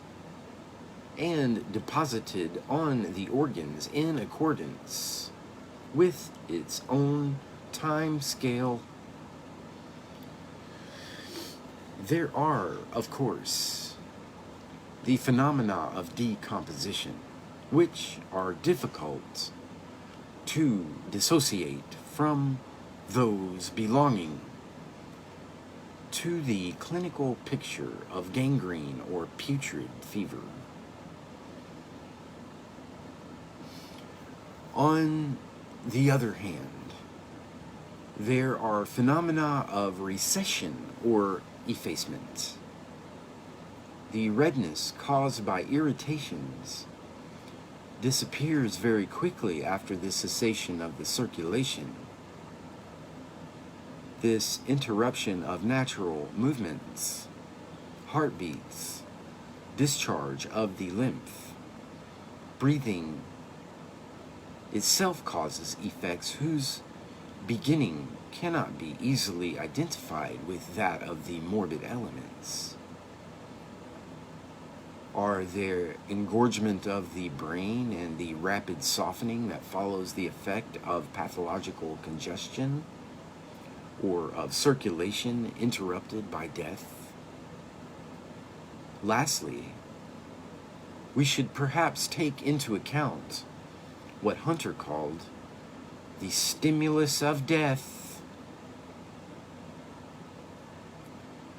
and deposited on the organs in accordance with its own time scale. There are, of course, the phenomena of decomposition, which are difficult to dissociate from those belonging to the clinical picture of gangrene or putrid fever. On the other hand, there are phenomena of recession or effacement. The redness caused by irritations disappears very quickly after the cessation of the circulation. This interruption of natural movements, heartbeats, discharge of the lymph, breathing, itself causes effects whose beginning cannot be easily identified with that of the morbid elements. Are there engorgement of the brain and the rapid softening that follows the effect of pathological congestion or of circulation interrupted by death? Lastly, we should perhaps take into account what Hunter called the stimulus of death,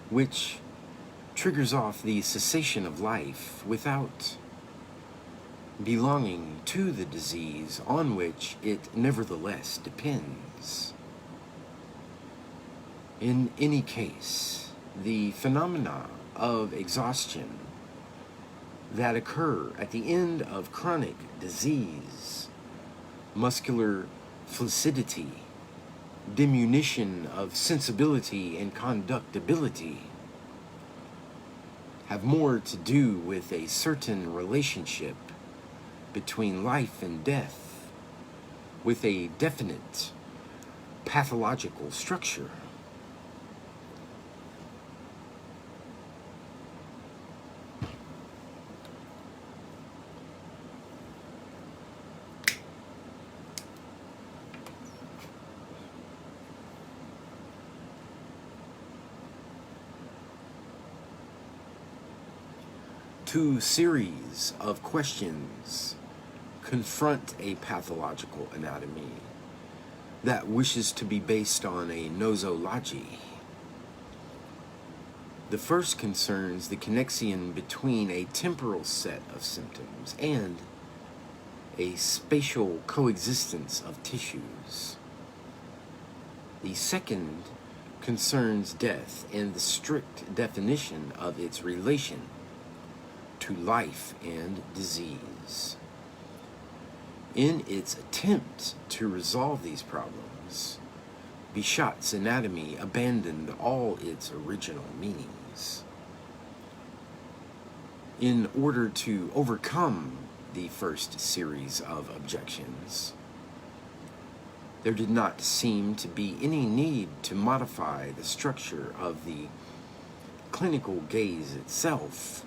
which triggers off the cessation of life without belonging to the disease on which it nevertheless depends. In any case, the phenomena of exhaustion that occur at the end of chronic disease, muscular flaccidity, diminution of sensibility and conductibility, have more to do with a certain relationship between life and death, with a definite pathological structure. Two series of questions confront a pathological anatomy that wishes to be based on a nosology. The first concerns the connexion between a temporal set of symptoms and a spatial coexistence of tissues. The second concerns death and the strict definition of its relation to life and disease. In its attempt to resolve these problems, Bichat's anatomy abandoned all its original meanings. In order to overcome the first series of objections, there did not seem to be any need to modify the structure of the clinical gaze itself.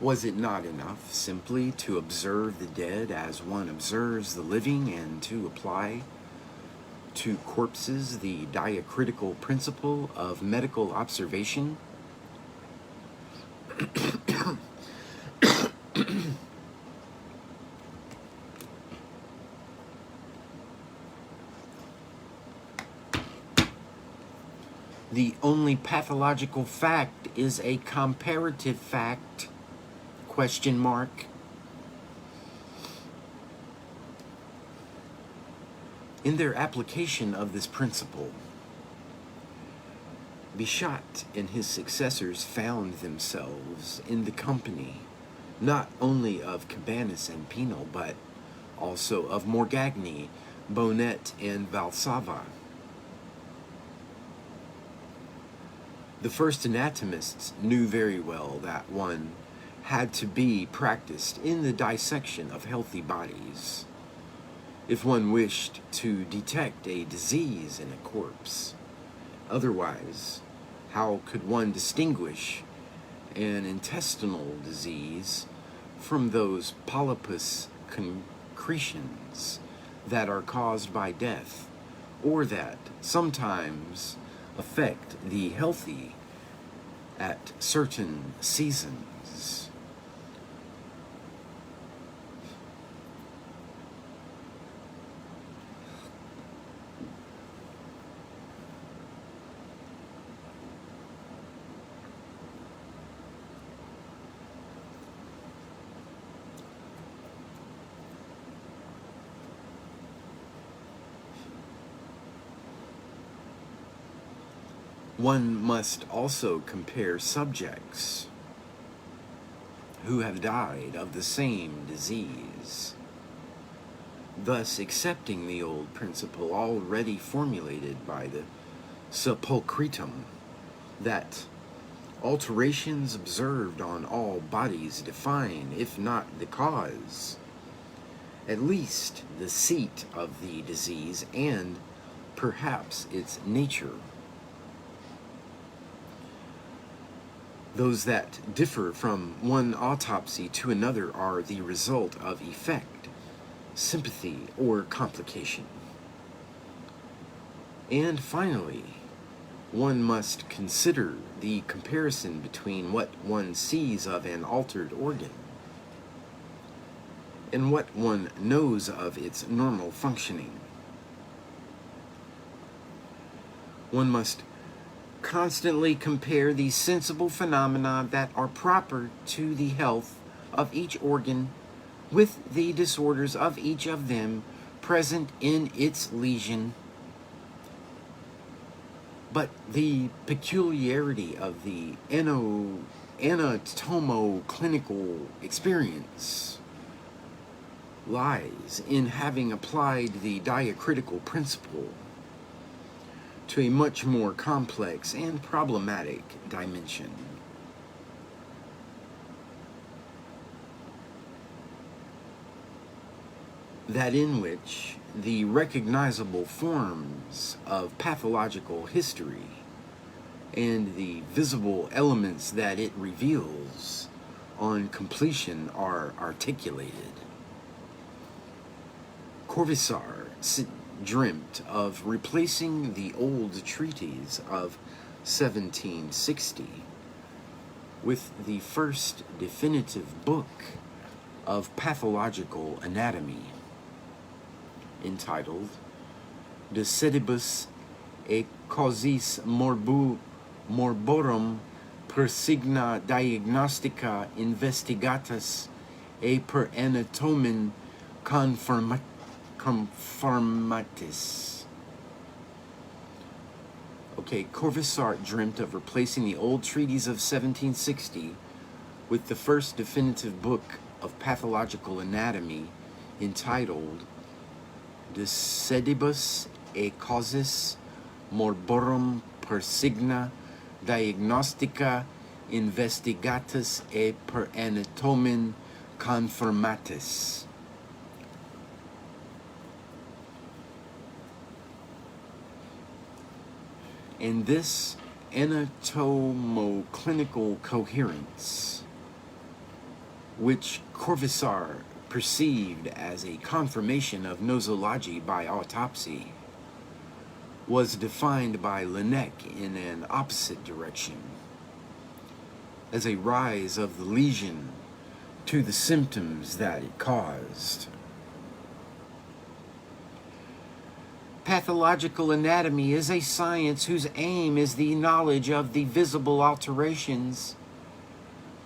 Was it not enough simply to observe the dead as one observes the living and to apply to corpses the diacritical principle of medical observation? The only pathological fact is a comparative fact, ? In their application of this principle, Bichat and his successors found themselves in the company not only of Cabanis and Pinel, but also of Morgagni, Bonnet, and Valsava. The first anatomists knew very well that one had to be practiced in the dissection of healthy bodies if one wished to detect a disease in a corpse. Otherwise, how could one distinguish an intestinal disease from those polypus concretions that are caused by death, or that sometimes affect the healthy at certain seasons? One must also compare subjects who have died of the same disease, thus accepting the old principle already formulated by the Sepulchritum, that alterations observed on all bodies define, if not the cause, at least the seat of the disease and perhaps its nature. Those that differ from one autopsy to another are the result of effect, sympathy, or complication. And finally, one must consider the comparison between what one sees of an altered organ and what one knows of its normal functioning. One must constantly compare the sensible phenomena that are proper to the health of each organ with the disorders of each of them present in its lesion. But the peculiarity of the anatomo-clinical experience lies in having applied the diacritical principle to a much more complex and problematic dimension. That in which the recognizable forms of pathological history and the visible elements that it reveals on completion are articulated. Corvisart dreamt of replacing the old treatise of 1760 with the first definitive book of pathological anatomy, entitled De Sedibus et Causis Morborum per signa diagnostica investigatas et per anatomen conformatis. Okay, Corvisart dreamt of replacing the old treatise of 1760 with the first definitive book of pathological anatomy entitled De Sedibus e Causis Morborum per Signa Diagnostica Investigatus e per Anatomen Confirmatis. And this anatomoclinical coherence, which Corvisart perceived as a confirmation of nosology by autopsy, was defined by Laennec in an opposite direction, as a rise of the lesion to the symptoms that it caused. Pathological anatomy is a science whose aim is the knowledge of the visible alterations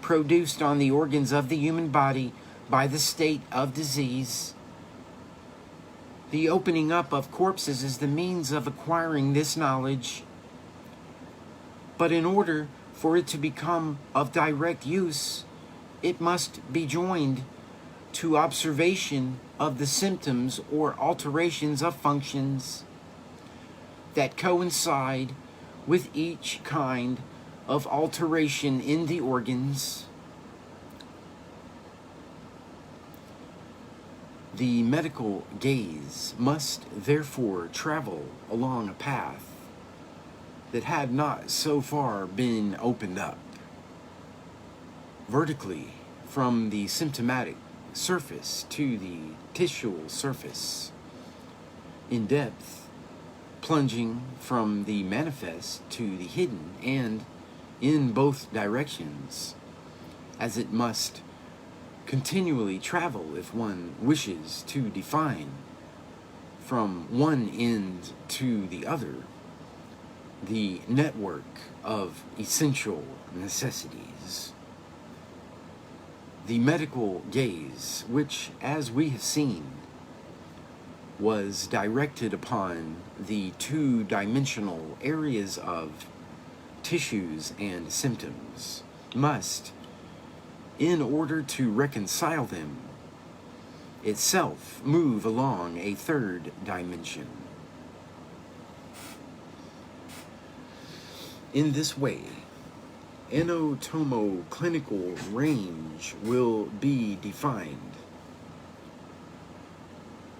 produced on the organs of the human body by the state of disease. The opening up of corpses is the means of acquiring this knowledge. But in order for it to become of direct use, it must be joined to observation of the symptoms or alterations of functions that coincide with each kind of alteration in the organs. The medical gaze must therefore travel along a path that had not so far been opened up vertically from the symptomatic surface to the tisual surface, in depth, plunging from the manifest to the hidden, and in both directions, as it must continually travel if one wishes to define from one end to the other the network of essential necessities. The medical gaze, which, as we have seen, was directed upon the two-dimensional areas of tissues and symptoms, must, in order to reconcile them, itself move along a third dimension. In this way, anatomoclinical range will be defined.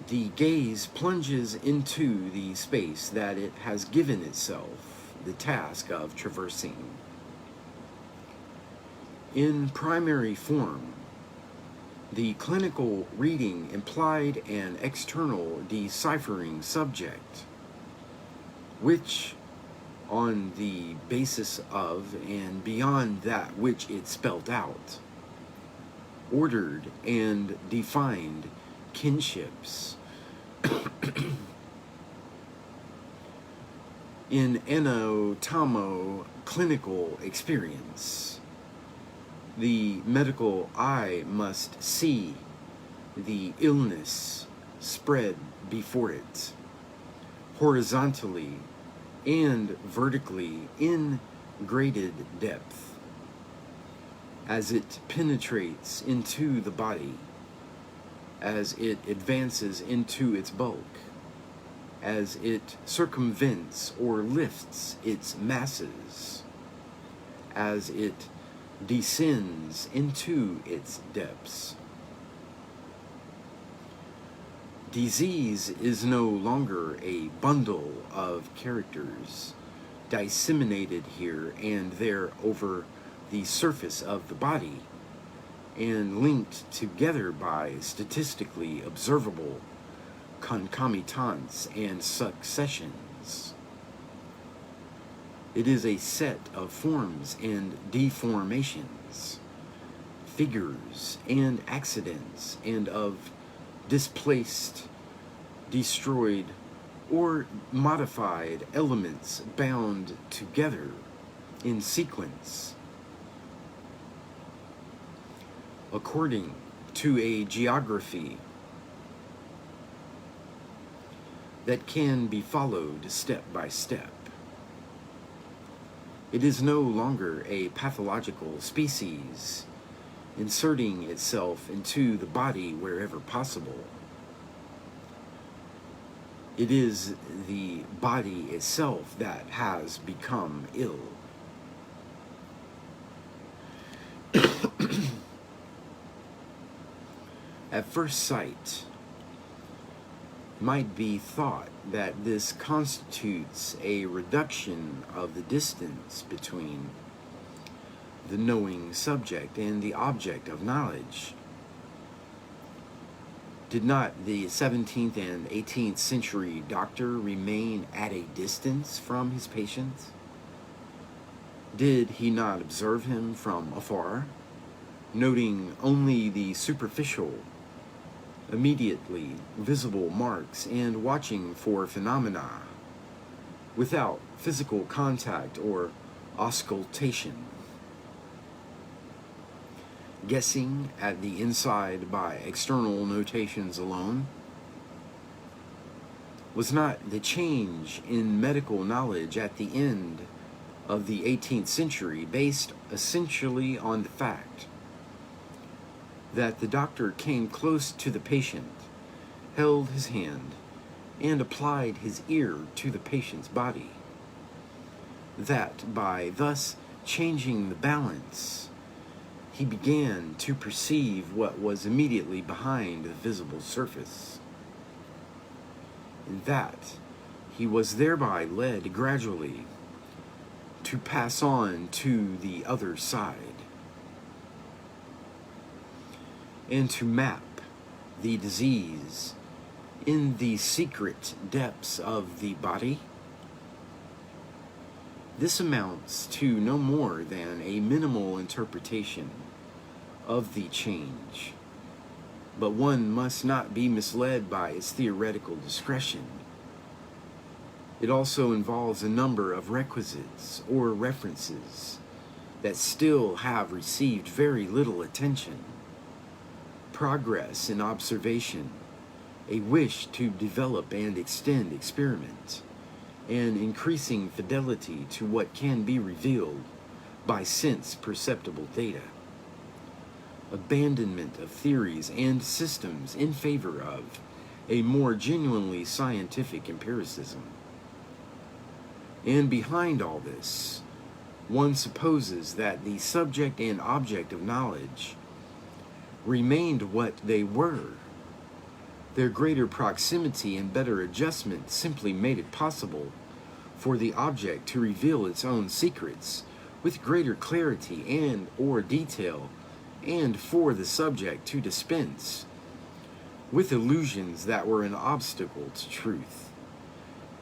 The gaze plunges into the space that it has given itself the task of traversing. In primary form, the clinical reading implied an external deciphering subject, which, on the basis of and beyond that which it spelt out, ordered and defined kinships. In anatomo-clinical experience, the medical eye must see the illness spread before it, horizontally and vertically in graded depth, as it penetrates into the body, as it advances into its bulk, as it circumvents or lifts its masses, as it descends into its depths. Disease is no longer a bundle of characters disseminated here and there over the surface of the body and linked together by statistically observable concomitants and successions. It is a set of forms and deformations, figures and accidents, and of displaced, destroyed, or modified elements bound together in sequence according to a geography that can be followed step by step. It is no longer a pathological species inserting itself into the body wherever possible. It is the body itself that has become ill. At first sight, might be thought that this constitutes a reduction of the distance between the knowing subject and the object of knowledge. Did not the 17th and 18th century doctor remain at a distance from his patients? Did he not observe him from afar, noting only the superficial, immediately visible marks and watching for phenomena without physical contact or auscultation? Guessing at the inside by external notations alone? Was not the change in medical knowledge at the end of the 18th century based essentially on the fact that the doctor came close to the patient, held his hand, and applied his ear to the patient's body? That by thus changing the balance, he began to perceive what was immediately behind the visible surface, and that he was thereby led gradually to pass on to the other side, and to map the disease in the secret depths of the body? This amounts to no more than a minimal interpretation of the change, but one must not be misled by its theoretical discretion. It also involves a number of requisites or references that still have received very little attention: progress in observation, a wish to develop and extend experiment, and increasing fidelity to what can be revealed by sense-perceptible data, abandonment of theories and systems in favor of a more genuinely scientific empiricism. And behind all this, one supposes that the subject and object of knowledge remained what they were. Their greater proximity and better adjustment simply made it possible for the object to reveal its own secrets with greater clarity and or detail, and for the subject to dispense with illusions that were an obstacle to truth.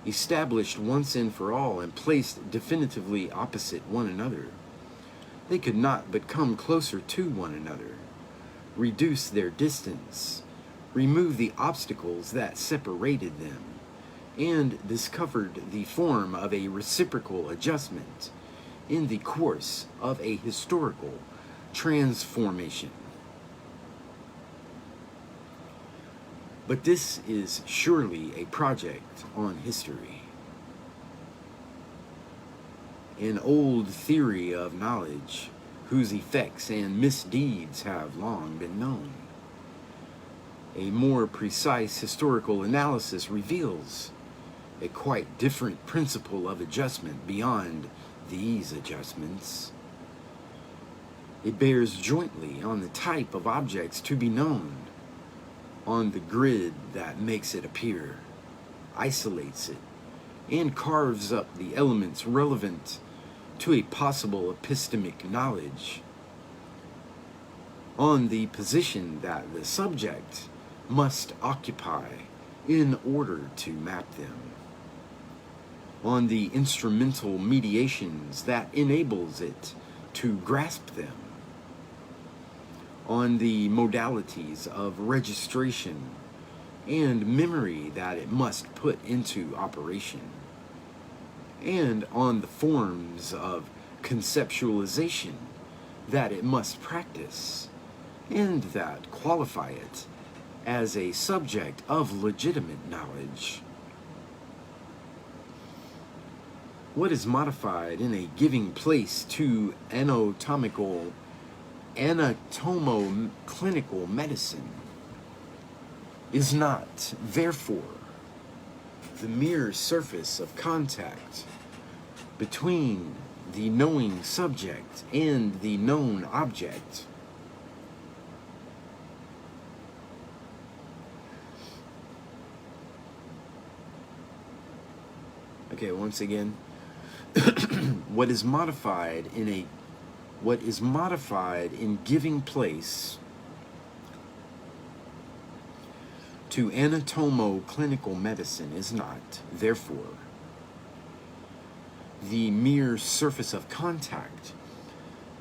Established once and for all and placed definitively opposite one another, they could not but come closer to one another, reduce their distance, remove the obstacles that separated them, and discovered the form of a reciprocal adjustment in the course of a historical transformation. But this is surely a project on history, an old theory of knowledge whose effects and misdeeds have long been known. A more precise historical analysis reveals a quite different principle of adjustment beyond these adjustments. It bears jointly on the type of objects to be known, on the grid that makes it appear, isolates it, and carves up the elements relevant to a possible epistemic knowledge, on the position that the subject must occupy in order to map them, on the instrumental mediations that enables it to grasp them, on the modalities of registration and memory that it must put into operation, and on the forms of conceptualization that it must practice, and that qualify it as a subject of legitimate knowledge. What is modified in a giving place to anatomo-clinical medicine is not, therefore, the mere surface of contact between the knowing subject and the known object. Okay, once again, what is modified in giving place to anatomo-clinical medicine is not, therefore, the mere surface of contact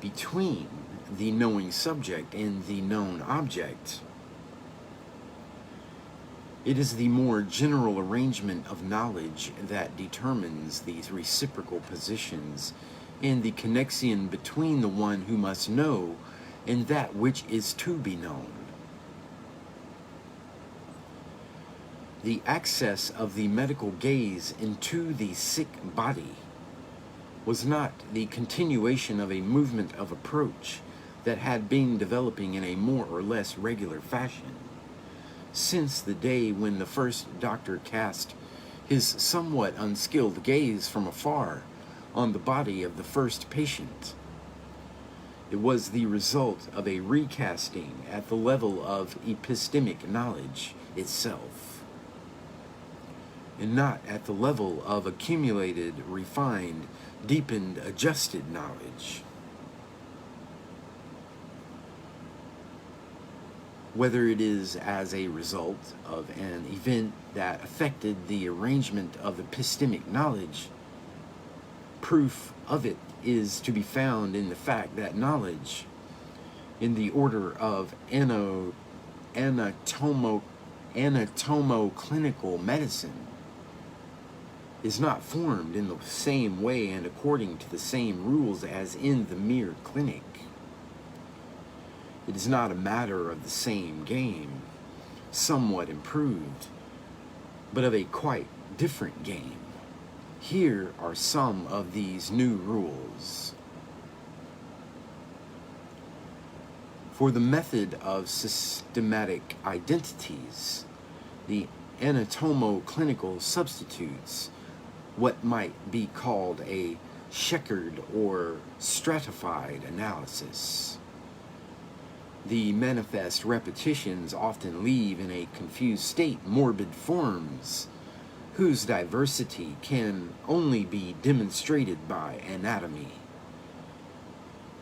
between the knowing subject and the known object. It is the more general arrangement of knowledge that determines these reciprocal positions and the connection between the one who must know and that which is to be known. The access of the medical gaze into the sick body was not the continuation of a movement of approach that had been developing in a more or less regular fashion since the day when the first doctor cast his somewhat unskilled gaze from afar on the body of the first patient. It was the result of a recasting at the level of epistemic knowledge itself, and not at the level of accumulated, refined, deepened, adjusted knowledge. Whether it is as a result of an event that affected the arrangement of epistemic knowledge, proof of it is to be found in the fact that knowledge, in the order of anatomo-clinical medicine, is not formed in the same way and according to the same rules as in the mere clinic. It is not a matter of the same game, somewhat improved, but of a quite different game. Here are some of these new rules. For the method of systematic identities, the anatomo-clinical substitutes what might be called a checkered or stratified analysis. The manifest repetitions often leave in a confused state morbid forms whose diversity can only be demonstrated by anatomy.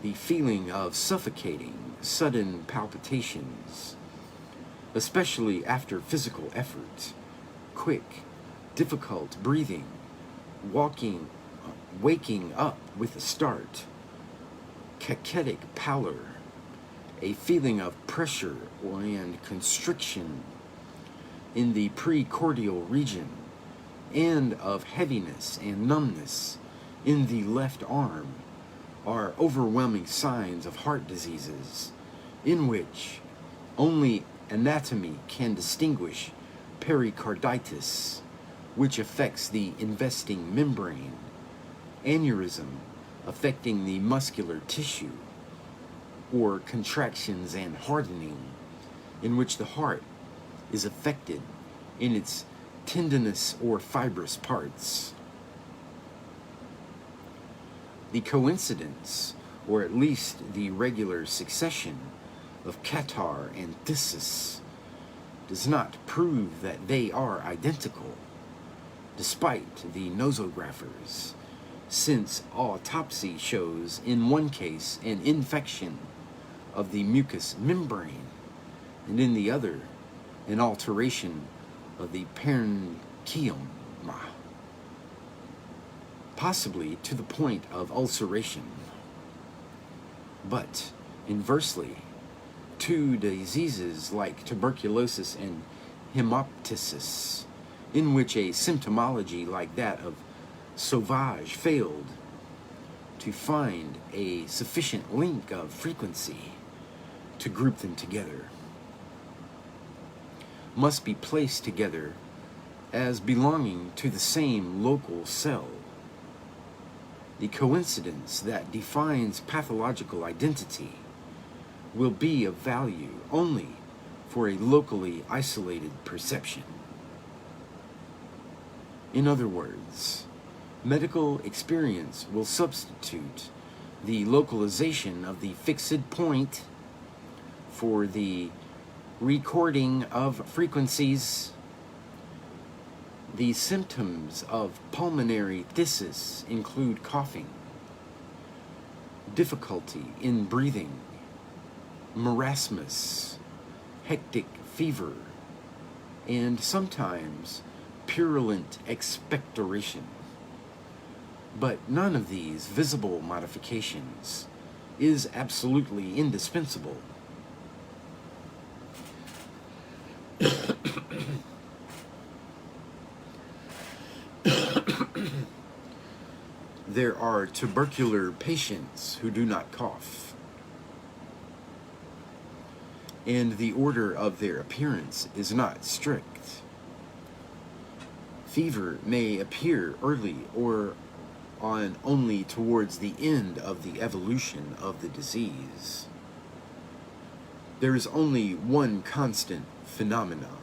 The feeling of suffocating, sudden palpitations, especially after physical effort, quick, difficult breathing, waking up with a start, cachetic pallor, a feeling of pressure and constriction in the precordial region, and of heaviness and numbness in the left arm are overwhelming signs of heart diseases in which only anatomy can distinguish pericarditis, which affects the investing membrane, aneurysm affecting the muscular tissue, or contractions and hardening, in which the heart is affected in its tendinous or fibrous parts. The coincidence, or at least the regular succession, of catarrh and phthisis does not prove that they are identical, despite the nosographers, since autopsy shows in one case an infection of the mucous membrane, and in the other an alteration of the parenchyma, possibly to the point of ulceration. But inversely, two diseases like tuberculosis and hemoptysis, in which a symptomology like that of Sauvage failed to find a sufficient link of frequency to group them together, must be placed together as belonging to the same local cell. The coincidence that defines pathological identity will be of value only for a locally isolated perception. In other words, medical experience will substitute the localization of the fixed point for the recording of frequencies. The symptoms of pulmonary phthisis include coughing, difficulty in breathing, marasmus, hectic fever, and sometimes purulent expectoration. But none of these visible modifications is absolutely indispensable. There are tubercular patients who do not cough, and the order of their appearance is not strict. Fever may appear early or on only towards the end of the evolution of the disease. There is only one constant phenomenon.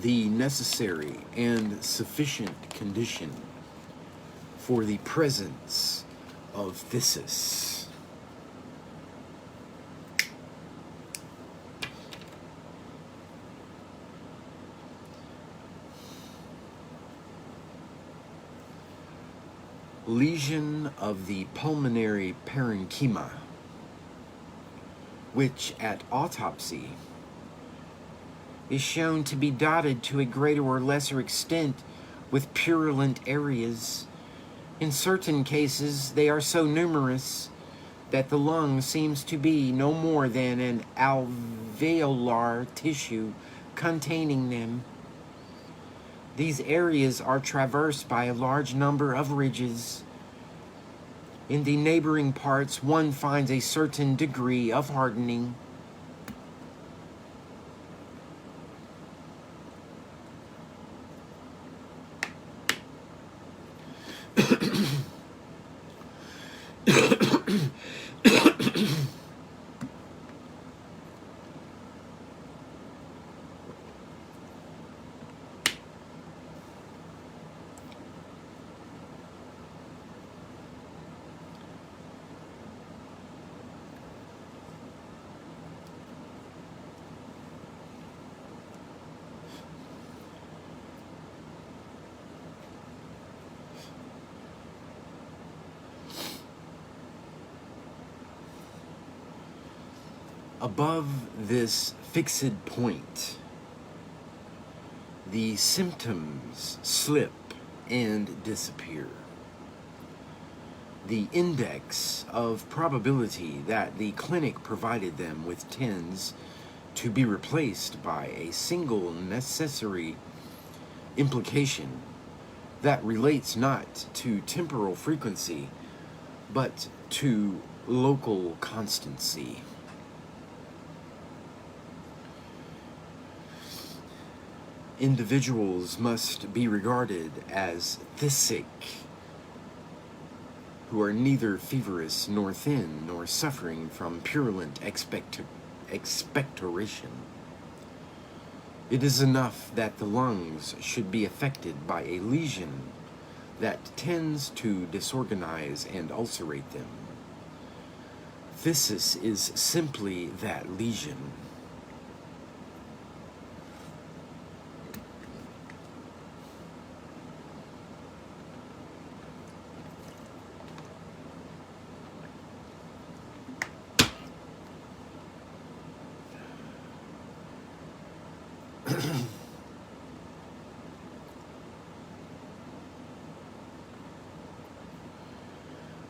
The necessary and sufficient condition for the presence of phthisis. Lesion of the pulmonary parenchyma, which at autopsy is shown to be dotted to a greater or lesser extent with purulent areas. In certain cases, they are so numerous that the lung seems to be no more than an alveolar tissue containing them. These areas are traversed by a large number of ridges. In the neighboring parts, one finds a certain degree of hardening. Above this fixed point, the symptoms slip and disappear. The index of probability that the clinic provided them with tends to be replaced by a single necessary implication that relates not to temporal frequency, but to local constancy. Individuals must be regarded as phthisic, who are neither feverous nor thin nor suffering from purulent expectoration. It is enough that the lungs should be affected by a lesion that tends to disorganize and ulcerate them. Phthisis is simply that lesion.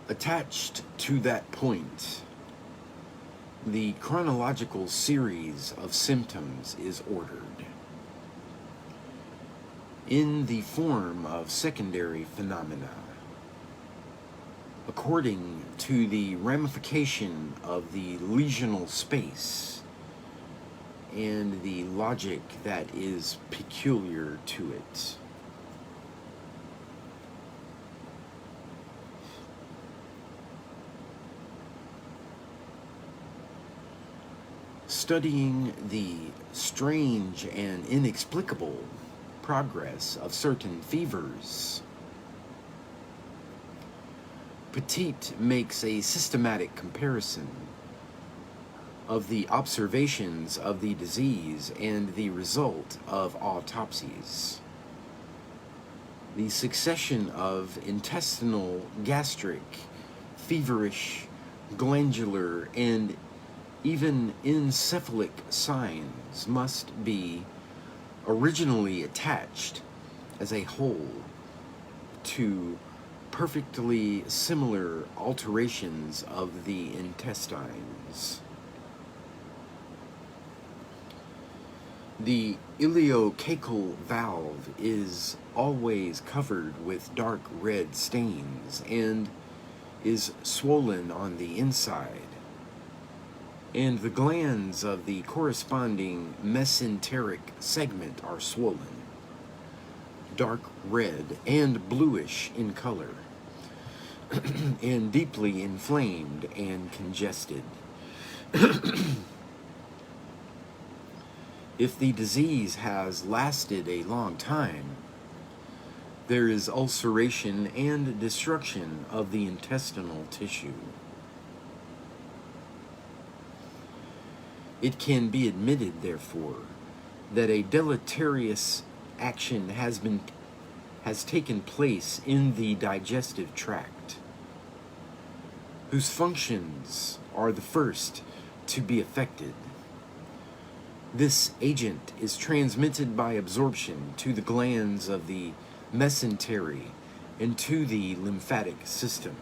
Attached to that point, the chronological series of symptoms is ordered in the form of secondary phenomena. according to the ramification of the lesional space and the logic that is peculiar to it. Studying the strange and inexplicable progress of certain fevers, Petit makes a systematic comparison of the observations of the disease and the result of autopsies. The succession of intestinal, gastric, feverish, glandular, and even encephalic signs must be originally attached as a whole to perfectly similar alterations of the intestines. The ileocacal valve is always covered with dark red stains and is swollen on the inside, and the glands of the corresponding mesenteric segment are swollen, dark red and bluish in color, and deeply inflamed and congested. If the disease has lasted a long time, there is ulceration and destruction of the intestinal tissue. It can be admitted, therefore, that a deleterious action has taken place in the digestive tract, whose functions are the first to be affected. This agent is transmitted by absorption to the glands of the mesentery and to the lymphatic system.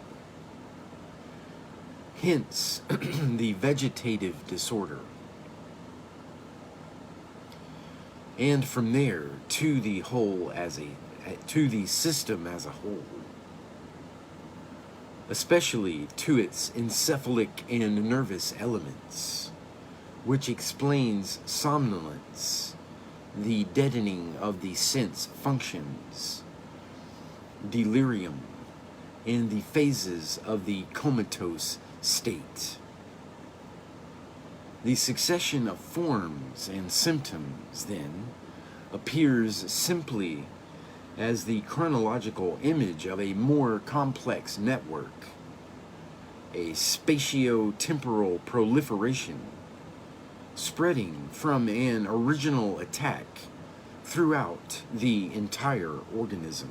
Hence, the vegetative disorder. And from there to the system as a whole, especially to its encephalic and nervous elements, which explains somnolence, the deadening of the sense functions, delirium, and the phases of the comatose state. The succession of forms and symptoms, then, appears simply as the chronological image of a more complex network, a spatio-temporal proliferation spreading from an original attack throughout the entire organism.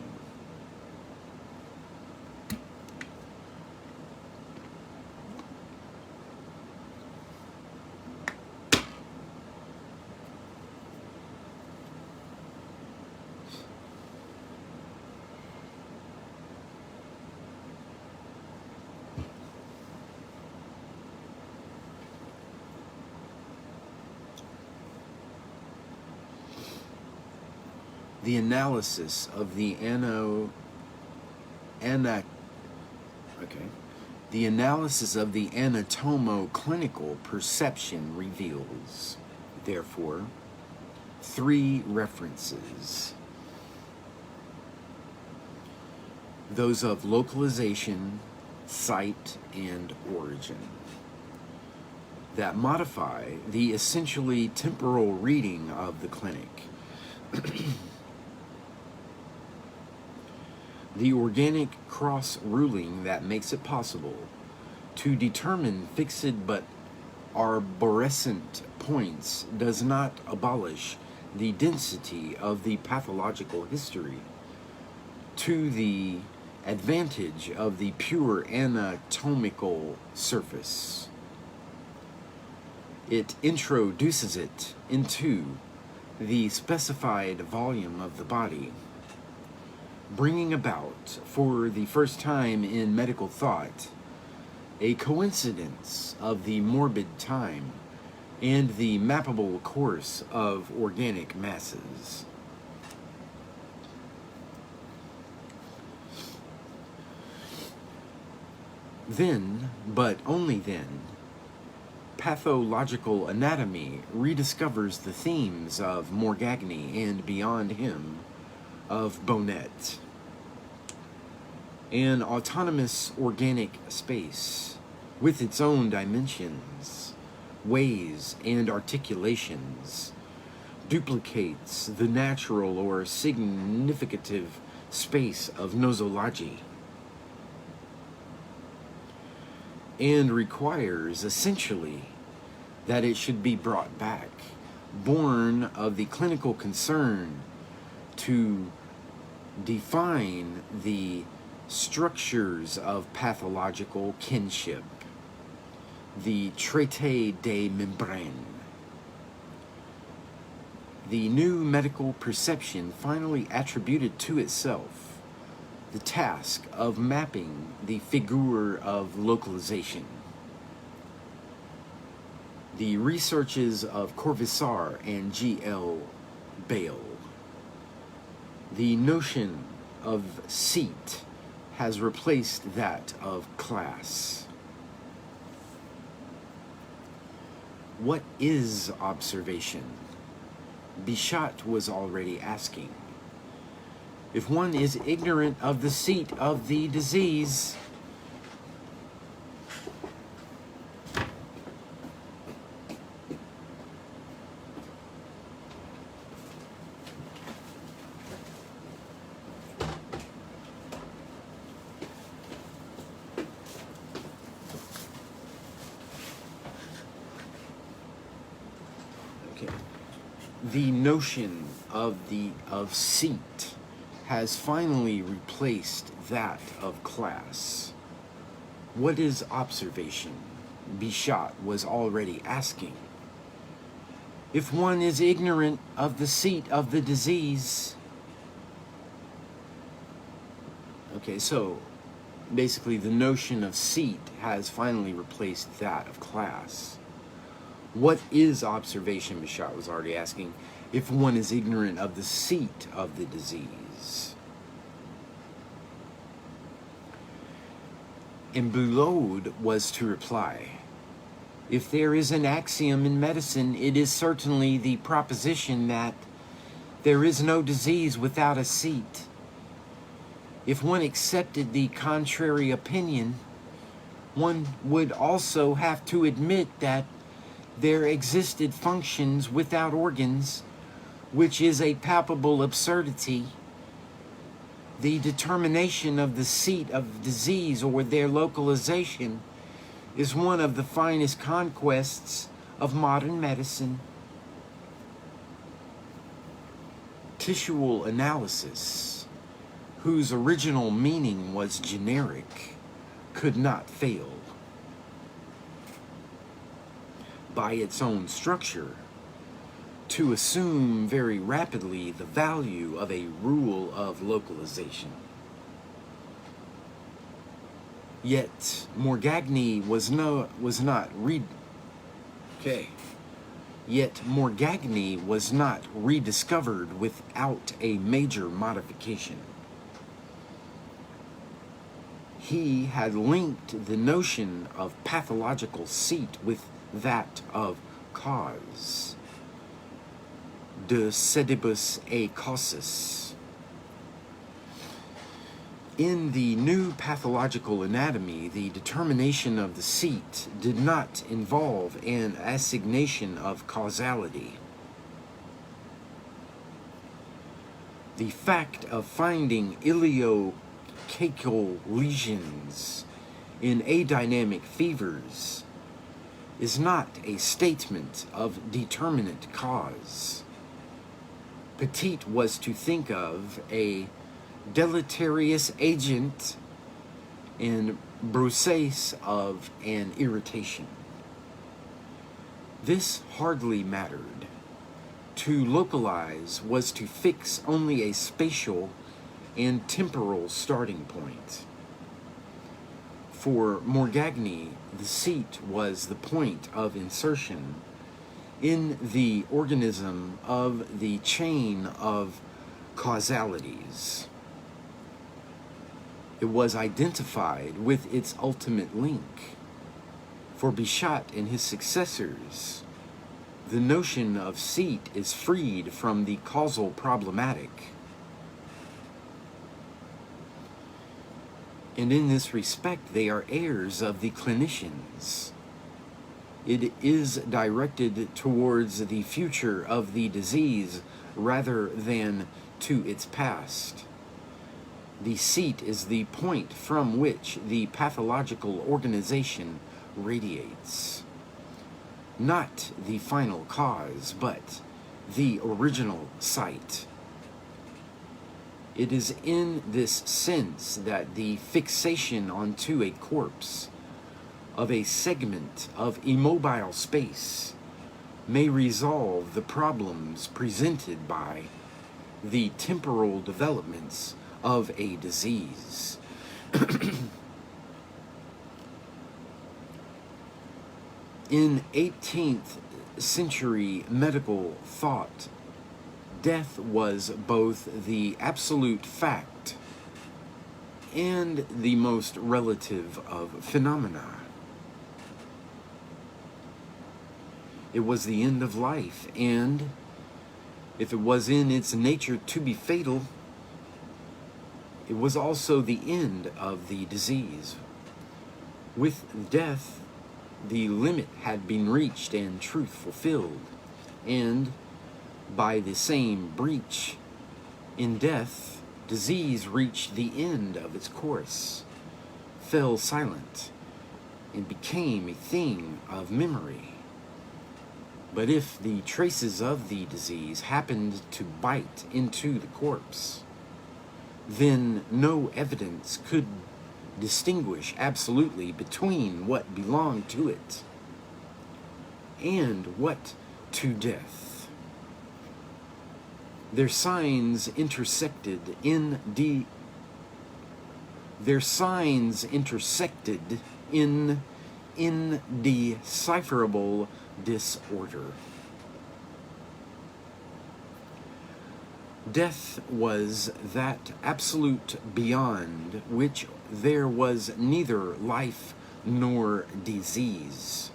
The analysis of the anatomo-clinical perception reveals, therefore, three references: those of localization, site, and origin, that modify the essentially temporal reading of the clinic. The organic cross-ruling that makes it possible to determine fixed but arborescent points does not abolish the density of the pathological history to the advantage of the pure anatomical surface. It introduces it into the specified volume of the body, bringing about, for the first time in medical thought, a coincidence of the morbid time and the mappable course of organic masses. Then, but only then, pathological anatomy rediscovers the themes of Morgagni and, beyond him, of Bonnet. An autonomous organic space with its own dimensions, ways, and articulations duplicates the natural or significative space of nosology and requires essentially that it should be brought back, born of the clinical concern to define the structures of pathological kinship, the traité des membranes. The new medical perception finally attributed to itself the task of mapping the figure of localization. The researches of Corvisart and G.L. Bale. The notion of seat has replaced that of class. What is observation? Bichat was already asking. If one is ignorant of the seat of the disease, the notion of seat has finally replaced that of class. What is observation? Bichat was already asking. If one is ignorant of the seat of the disease, okay, so basically the notion of seat has finally replaced that of class. What is observation, Bichat was already asking, if one is ignorant of the seat of the disease? And Boulud was to reply, if there is an axiom in medicine, it is certainly the proposition that there is no disease without a seat. If one accepted the contrary opinion, one would also have to admit that there existed functions without organs, which is a palpable absurdity. The determination of the seat of disease or their localization is one of the finest conquests of modern medicine. Tissual analysis, whose original meaning was generic, could not fail. By its own structure, to assume very rapidly the value of a rule of localization. Yet Morgagni was not rediscovered without a major modification. He had linked the notion of pathological seat with that of cause, de sedibus et causis. In the new pathological anatomy, the determination of the seat did not involve an assignation of causality. The fact of finding iliocacal lesions in adynamic fevers is not a statement of determinate cause. Petit was to think of a deleterious agent and Broussais of an irritation. This hardly mattered. To localize was to fix only a spatial and temporal starting point. For Morgagni, the seat was the point of insertion in the organism of the chain of causalities. It was identified with its ultimate link. For Bichat and his successors, the notion of seat is freed from the causal problematic. And in this respect, they are heirs of the clinicians. It is directed towards the future of the disease rather than to its past. The seat is the point from which the pathological organization radiates. Not the final cause, but the original site. It is in this sense that the fixation onto a corpse of a segment of immobile space may resolve the problems presented by the temporal developments of a disease. In 18th century medical thought, death was both the absolute fact and the most relative of phenomena. It was the end of life, and if it was in its nature to be fatal, it was also the end of the disease. With death, the limit had been reached and truth fulfilled, and by the same breach in death, disease reached the end of its course, fell silent, and became a thing of memory. But if the traces of the disease happened to bite into the corpse, then no evidence could distinguish absolutely between what belonged to it and what to death. Their signs intersected in indecipherable disorder. Death was that absolute beyond which there was neither life nor disease.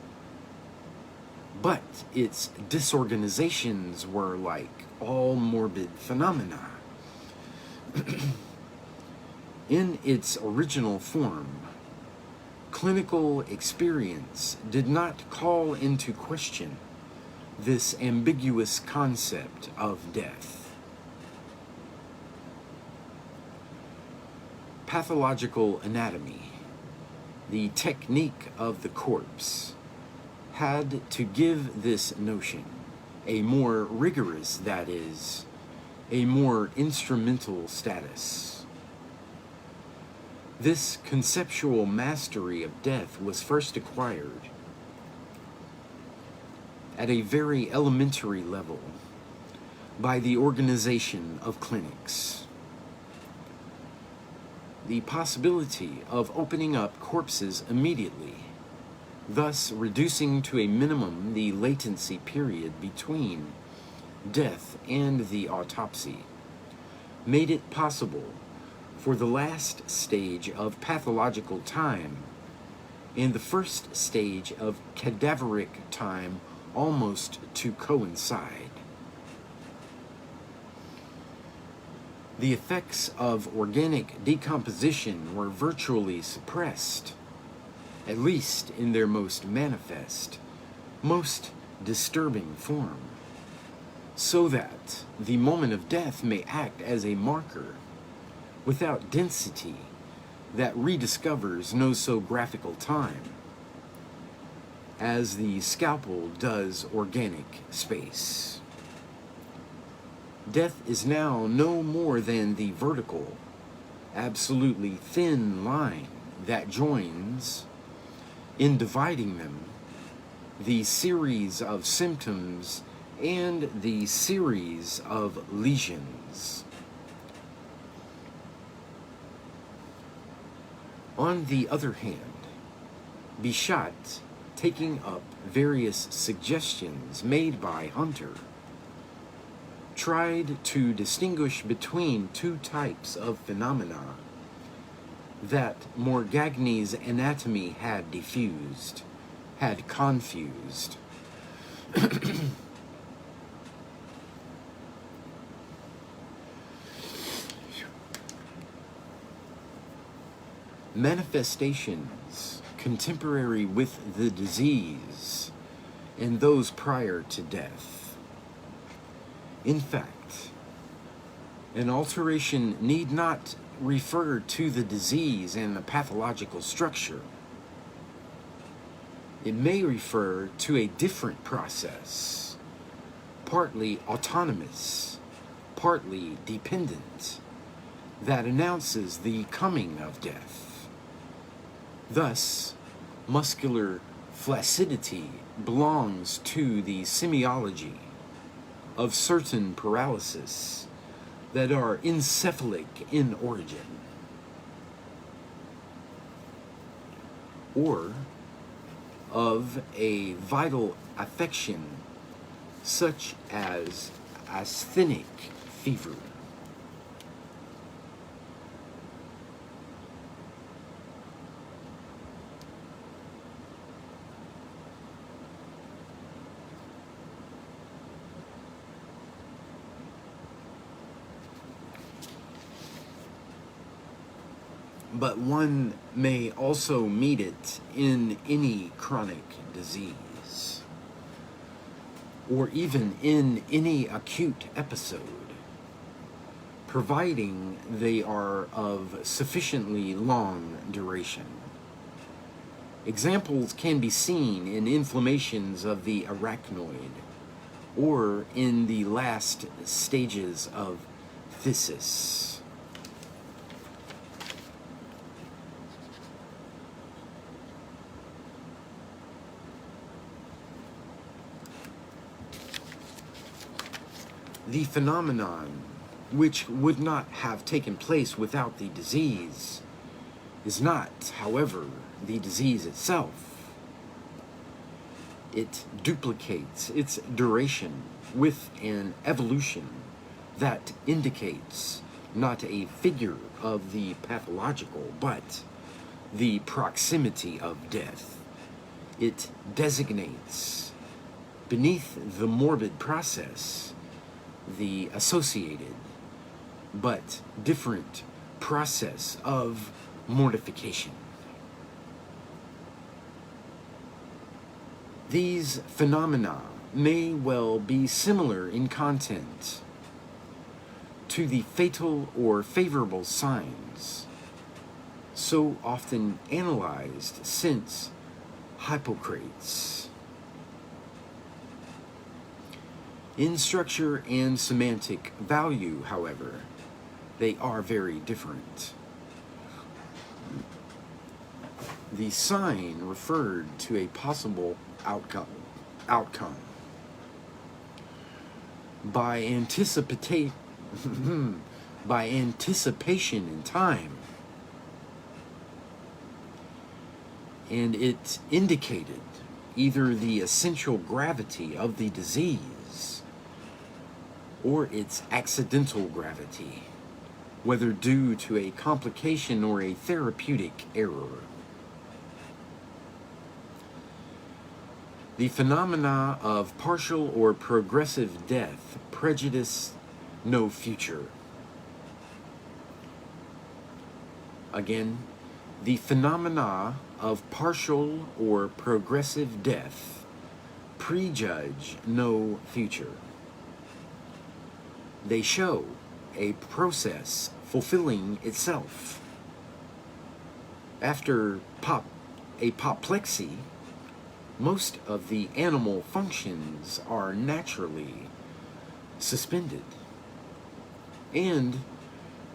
But its disorganizations were like all morbid phenomena. In its original form, clinical experience did not call into question this ambiguous concept of death. Pathological anatomy, the technique of the corpse, had to give this notion a more rigorous, that is, a more instrumental status. This conceptual mastery of death was first acquired at a very elementary level by the organization of clinics. The possibility of opening up corpses immediately, thus reducing to a minimum the latency period between death and the autopsy, made it possible for the last stage of pathological time and the first stage of cadaveric time almost to coincide. The effects of organic decomposition were virtually suppressed, at least in their most manifest, most disturbing form, so that the moment of death may act as a marker without density that rediscovers no so graphical time as the scalpel does organic space. Death is now no more than the vertical, absolutely thin line that joins, in dividing them, the series of symptoms and the series of lesions. On the other hand, Bichat, taking up various suggestions made by Hunter, tried to distinguish between two types of phenomena that Morgagni's anatomy had confused. Manifestations contemporary with the disease and those prior to death. In fact, an alteration need not refer to the disease and the pathological structure. It may refer to a different process, partly autonomous, partly dependent, that announces the coming of death. Thus, muscular flaccidity belongs to the semiology of certain paralysis that are encephalic in origin, or of a vital affection such as asthenic fever. But one may also meet it in any chronic disease, or even in any acute episode, providing they are of sufficiently long duration. Examples can be seen in inflammations of the arachnoid, or in the last stages of phthisis. The phenomenon, which would not have taken place without the disease, is not, however, the disease itself. It duplicates its duration with an evolution that indicates not a figure of the pathological, but the proximity of death. It designates, beneath the morbid process, the associated but different process of mortification. These phenomena may well be similar in content to the fatal or favorable signs so often analyzed since Hippocrates. In structure and semantic value, however, they are very different. The sign referred to a possible outcome. By anticipation in time, and it indicated either the essential gravity of the disease or its accidental gravity, whether due to a complication or a therapeutic error. The phenomena of partial or progressive death prejudice no future. Again, the phenomena of partial or progressive death prejudge no future. They show a process fulfilling itself. After apoplexy, most of the animal functions are naturally suspended, and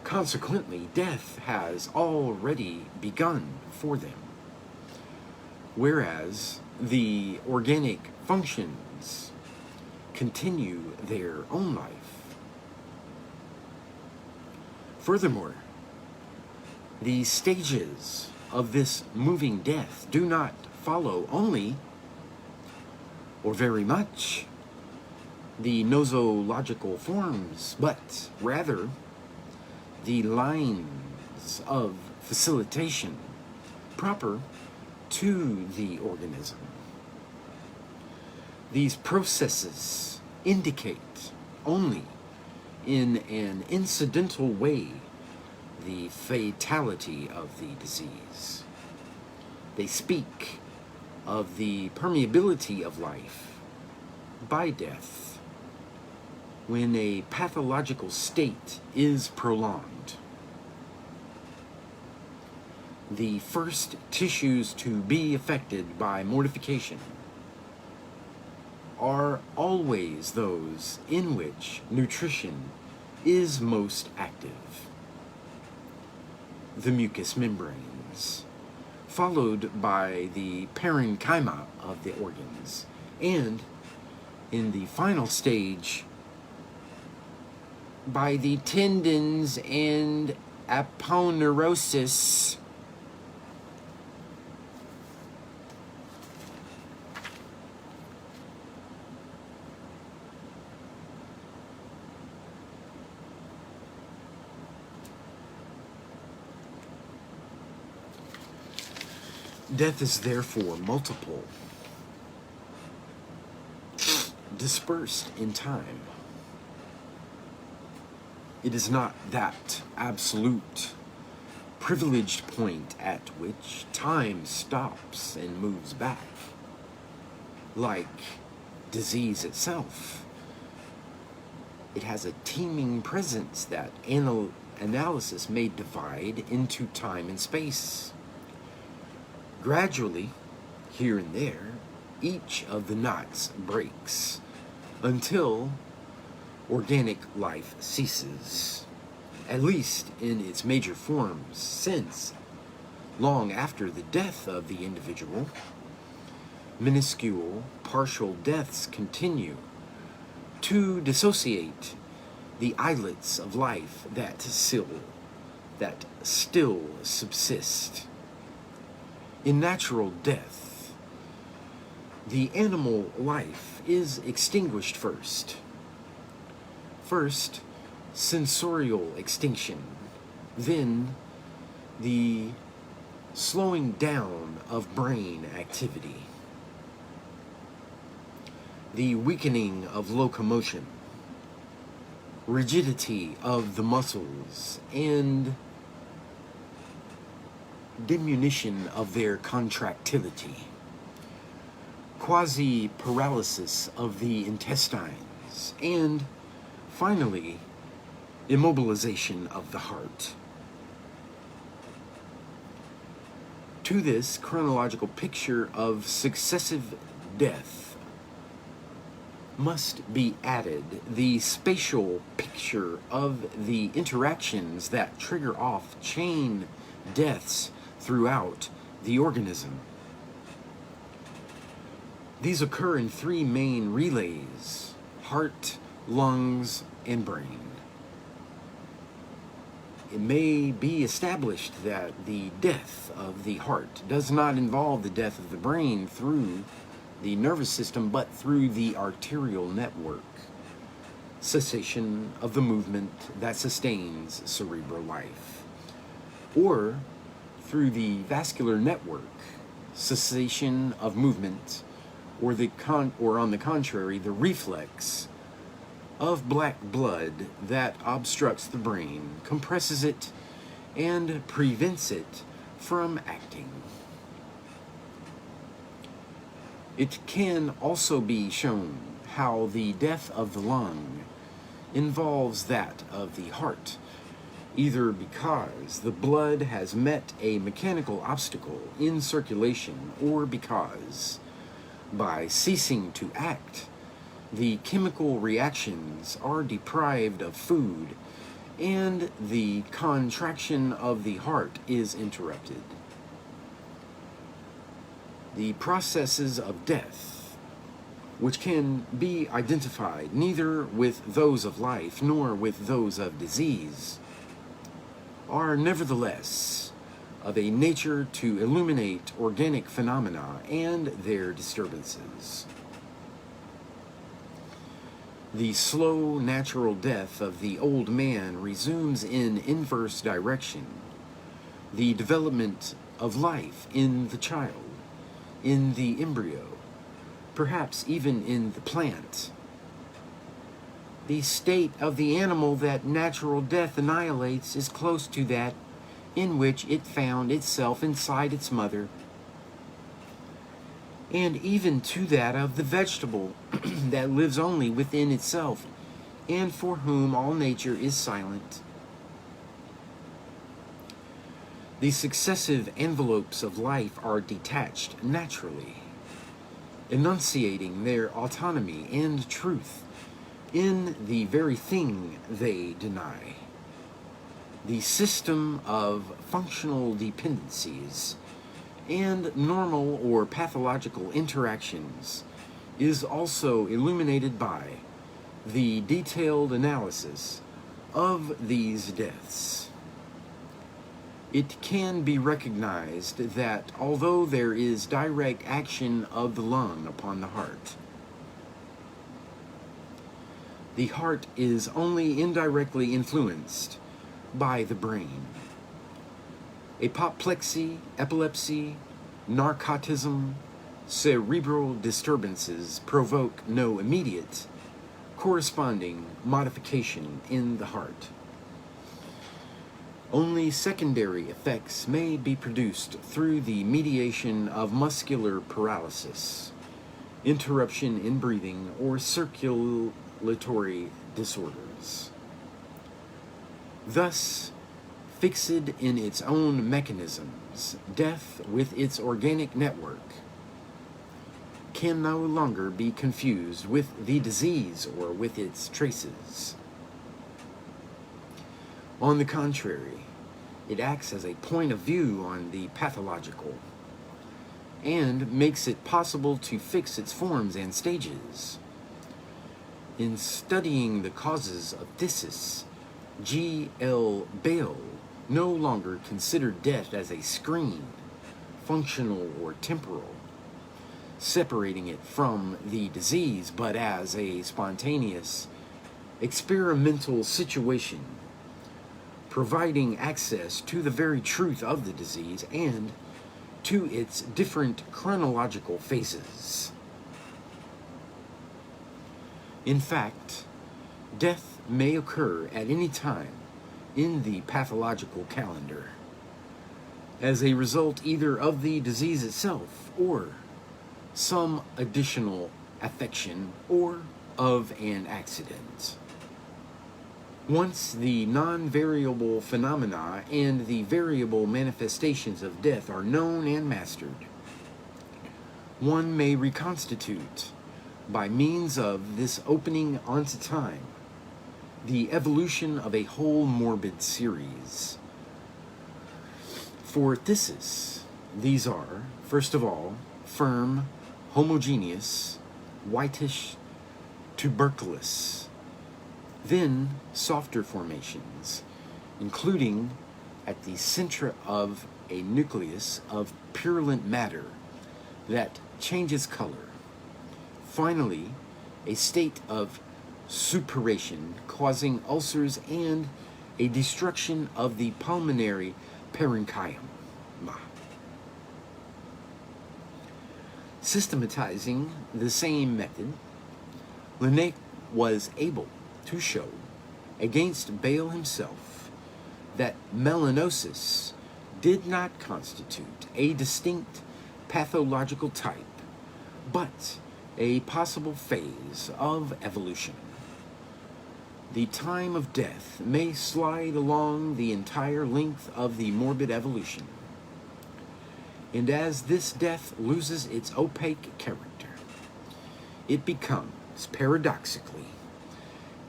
consequently death has already begun for them, whereas the organic functions continue their own life. Furthermore, the stages of this moving death do not follow only, or very much, the nosological forms, but rather the lines of facilitation proper to the organism. These processes indicate only in an incidental way the fatality of the disease. They speak of the permeability of life by death when a pathological state is prolonged. The first tissues to be affected by mortification are always those in which nutrition is most active. The mucous membranes, followed by the parenchyma of the organs, and in the final stage, by the tendons and aponeurosis. Death is therefore multiple, dispersed in time. It is not that absolute, privileged point at which time stops and moves back, like disease itself. It has a teeming presence that analysis may divide into time and space. Gradually, here and there, each of the knots breaks until organic life ceases, at least in its major forms, since long after the death of the individual, minuscule partial deaths continue to dissociate the islets of life that still subsist. In natural death, the animal life is extinguished first. First, sensorial extinction, then the slowing down of brain activity, the weakening of locomotion, rigidity of the muscles, and diminution of their contractility, quasi-paralysis of the intestines, and finally, immobilization of the heart. To this chronological picture of successive death must be added the spatial picture of the interactions that trigger off chain deaths throughout the organism. These occur in three main relays: heart, lungs, and brain. It may be established that the death of the heart does not involve the death of the brain through the nervous system, but through the arterial network, cessation of the movement that sustains cerebral life, or through the vascular network, cessation of movement, or on the contrary, the reflex of black blood that obstructs the brain, compresses it, and prevents it from acting. It can also be shown how the death of the lung involves that of the heart, either because the blood has met a mechanical obstacle in circulation, or because, by ceasing to act, the chemical reactions are deprived of food and the contraction of the heart is interrupted. The processes of death, which can be identified neither with those of life nor with those of disease, are nevertheless of a nature to illuminate organic phenomena and their disturbances. The slow natural death of the old man resumes in inverse direction the development of life in the child, in the embryo, perhaps even in the plant. The state of the animal that natural death annihilates is close to that in which it found itself inside its mother, and even to that of the vegetable that lives only within itself, and for whom all nature is silent. The successive envelopes of life are detached naturally, enunciating their autonomy and truth in the very thing they deny. The system of functional dependencies and normal or pathological interactions is also illuminated by the detailed analysis of these deaths. It can be recognized that although there is direct action of the lung upon the heart is only indirectly influenced by the brain. Apoplexy, epilepsy, narcotism, cerebral disturbances provoke no immediate corresponding modification in the heart. Only secondary effects may be produced through the mediation of muscular paralysis, interruption in breathing, or circulatory disorders. Thus, fixed in its own mechanisms, death with its organic network can no longer be confused with the disease or with its traces. On the contrary, it acts as a point of view on the pathological and makes it possible to fix its forms and stages. In studying the causes of phthisis, G. L. Bale no longer considered death as a screen, functional or temporal, separating it from the disease, but as a spontaneous, experimental situation, providing access to the very truth of the disease and to its different chronological phases. In fact, death may occur at any time in the pathological calendar, as a result either of the disease itself or some additional affection or of an accident. Once the non-variable phenomena and the variable manifestations of death are known and mastered, one may reconstitute, by means of this opening onto time, the evolution of a whole morbid series. For phthisis, these are, first of all, firm, homogeneous, whitish, tuberculous, then softer formations, including at the center of a nucleus of purulent matter that changes color. Finally, a state of suppuration causing ulcers and a destruction of the pulmonary parenchyma. Systematizing the same method, Linné was able to show, against Bale himself, that melanosis did not constitute a distinct pathological type, but a possible phase of evolution. The time of death may slide along the entire length of the morbid evolution, and as this death loses its opaque character, it becomes, paradoxically,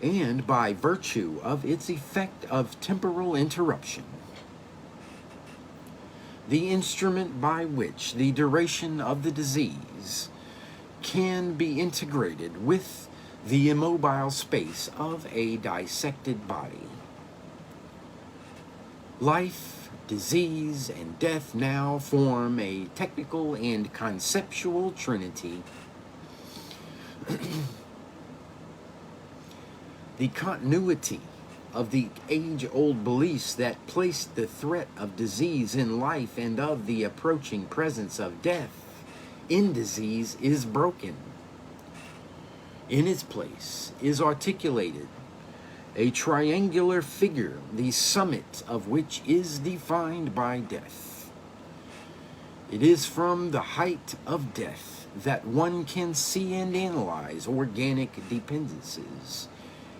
and by virtue of its effect of temporal interruption, the instrument by which the duration of the disease can be integrated with the immobile space of a dissected body. Life, disease, and death now form a technical and conceptual trinity. The continuity of the age-old beliefs that placed the threat of disease in life and of the approaching presence of death in disease is broken. In its place is articulated a triangular figure, the summit of which is defined by death. It is from the height of death that one can see and analyze organic dependencies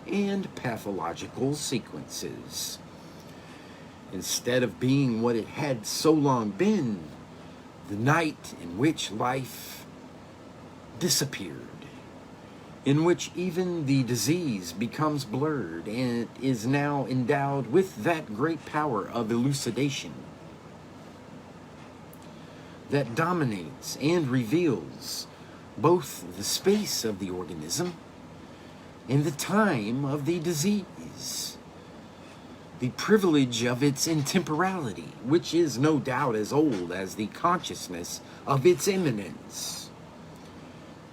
and pathological sequences. Instead of being what it had so long been, the night in which life disappeared, in which even the disease becomes blurred and is now endowed with that great power of elucidation that dominates and reveals both the space of the organism and the time of the disease, the privilege of its intemporality, which is no doubt as old as the consciousness of its imminence,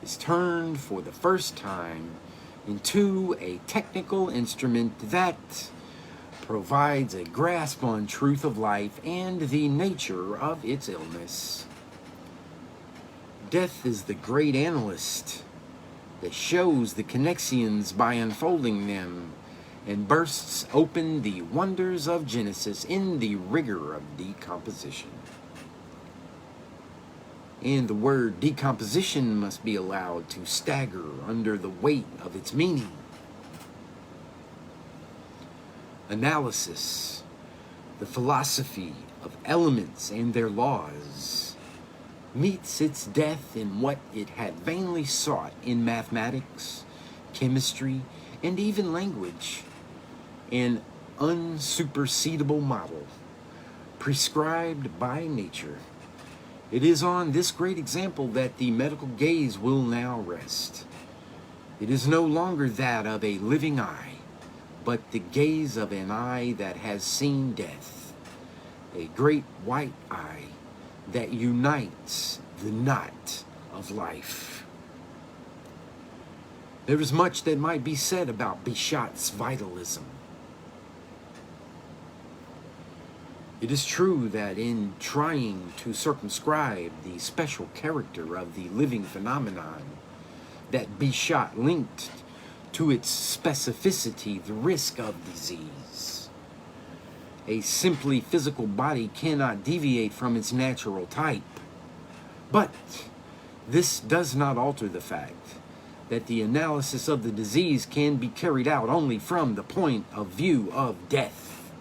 is turned for the first time into a technical instrument that provides a grasp on truth of life and the nature of its illness. Death is the great analyst that shows the connexions by unfolding them and bursts open the wonders of Genesis in the rigor of decomposition. And the word decomposition must be allowed to stagger under the weight of its meaning. Analysis, the philosophy of elements and their laws, meets its death in what it had vainly sought in mathematics, chemistry, and even language, an unsupersedable model prescribed by nature. It is on this great example that the medical gaze will now rest. It is no longer that of a living eye, but the gaze of an eye that has seen death, a great white eye that unites the knot of life. There is much that might be said about Bichat's vitalism. It is true that in trying to circumscribe the special character of the living phenomenon, that Bichat linked to its specificity the risk of disease. A simply physical body cannot deviate from its natural type. But this does not alter the fact that the analysis of the disease can be carried out only from the point of view of death.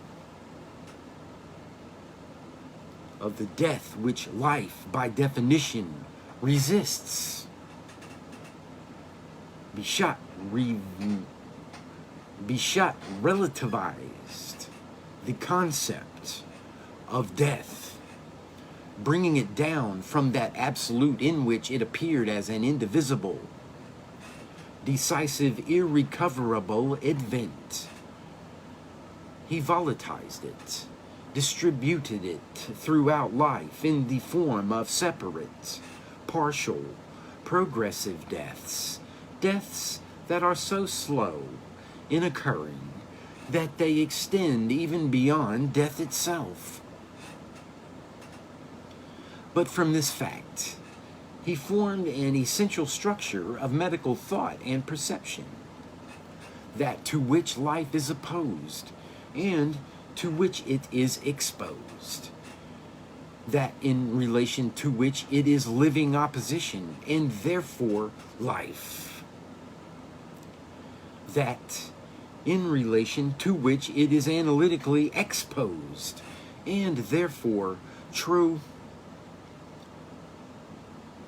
Of the death which life, by definition, resists. Bichat relativized the concept of death, bringing it down from that absolute in which it appeared as an indivisible, decisive, irrecoverable event. He volatilized it, distributed it throughout life in the form of separate, partial, progressive deaths, deaths that are so slow in occurring that they extend even beyond death itself. But from this fact, he formed an essential structure of medical thought and perception, that to which life is opposed and to which it is exposed, that in relation to which it is living opposition and therefore life, that in relation to which it is analytically exposed and therefore true.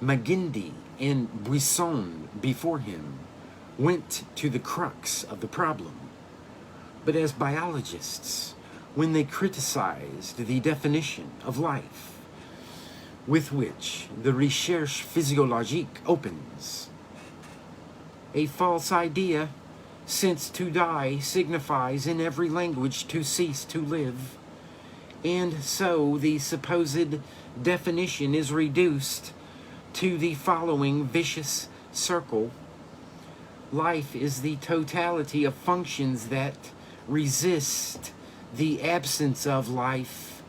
Magendie and Buisson before him went to the crux of the problem. But as biologists, when they criticized the definition of life with which the Recherche Physiologique opens, a false idea, since to die signifies in every language to cease to live, and so the supposed definition is reduced to the following vicious circle. Life is the totality of functions that resist the absence of life.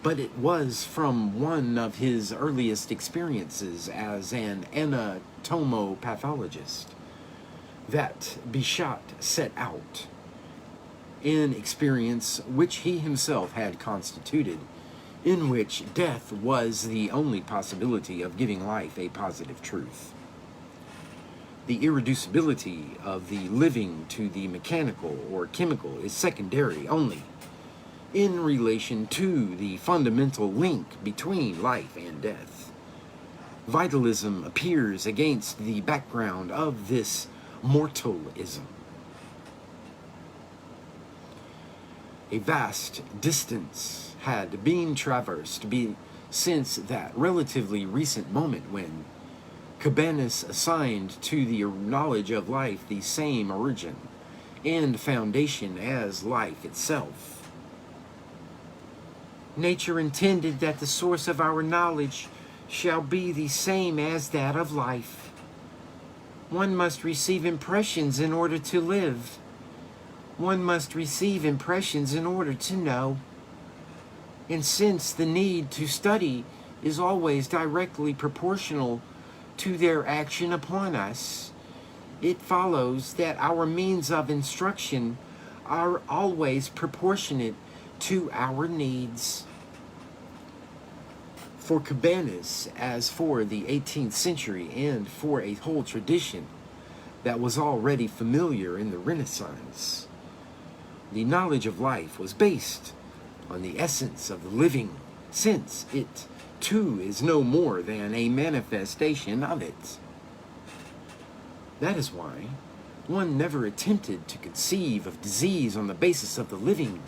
But it was from one of his earliest experiences as an anatomopathologist that Bichat set out, an experience which he himself had constituted, in which death was the only possibility of giving life a positive truth. The irreducibility of the living to the mechanical or chemical is secondary only in relation to the fundamental link between life and death. Vitalism appears against the background of this mortalism. A vast distance had been traversed since that relatively recent moment when Cabanis assigned to the knowledge of life the same origin and foundation as life itself. Nature intended that the source of our knowledge shall be the same as that of life. One must receive impressions in order to live. One must receive impressions in order to know. And since the need to study is always directly proportional to their action upon us, it follows that our means of instruction are always proportionate to our needs. For Cabanis, as for the 18th century and for a whole tradition that was already familiar in the Renaissance, the knowledge of life was based on the essence of the living, since it too is no more than a manifestation of it. That is why one never attempted to conceive of disease on the basis of the living,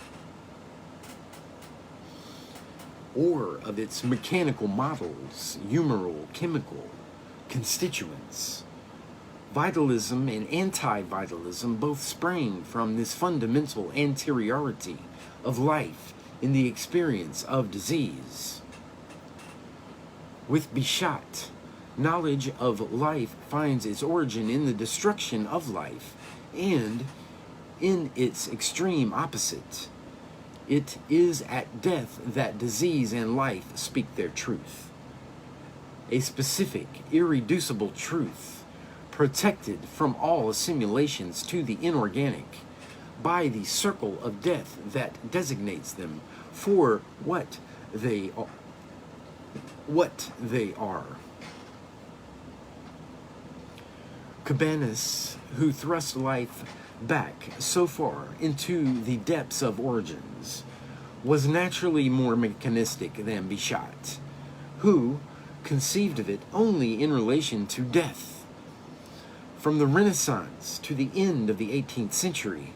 or of its mechanical models, humoral, chemical constituents. Vitalism and anti-vitalism both sprang from this fundamental anteriority of life in the experience of disease. With Bichat, knowledge of life finds its origin in the destruction of life, and in its extreme opposite, it is at death that disease and life speak their truth. A specific, irreducible truth, protected from all assimilations to the inorganic by the circle of death that designates them for what they are. Cabanis, who thrust life back so far into the depths of origins, was naturally more mechanistic than Bichat, who conceived of it only in relation to death. From the Renaissance to the end of the 18th century,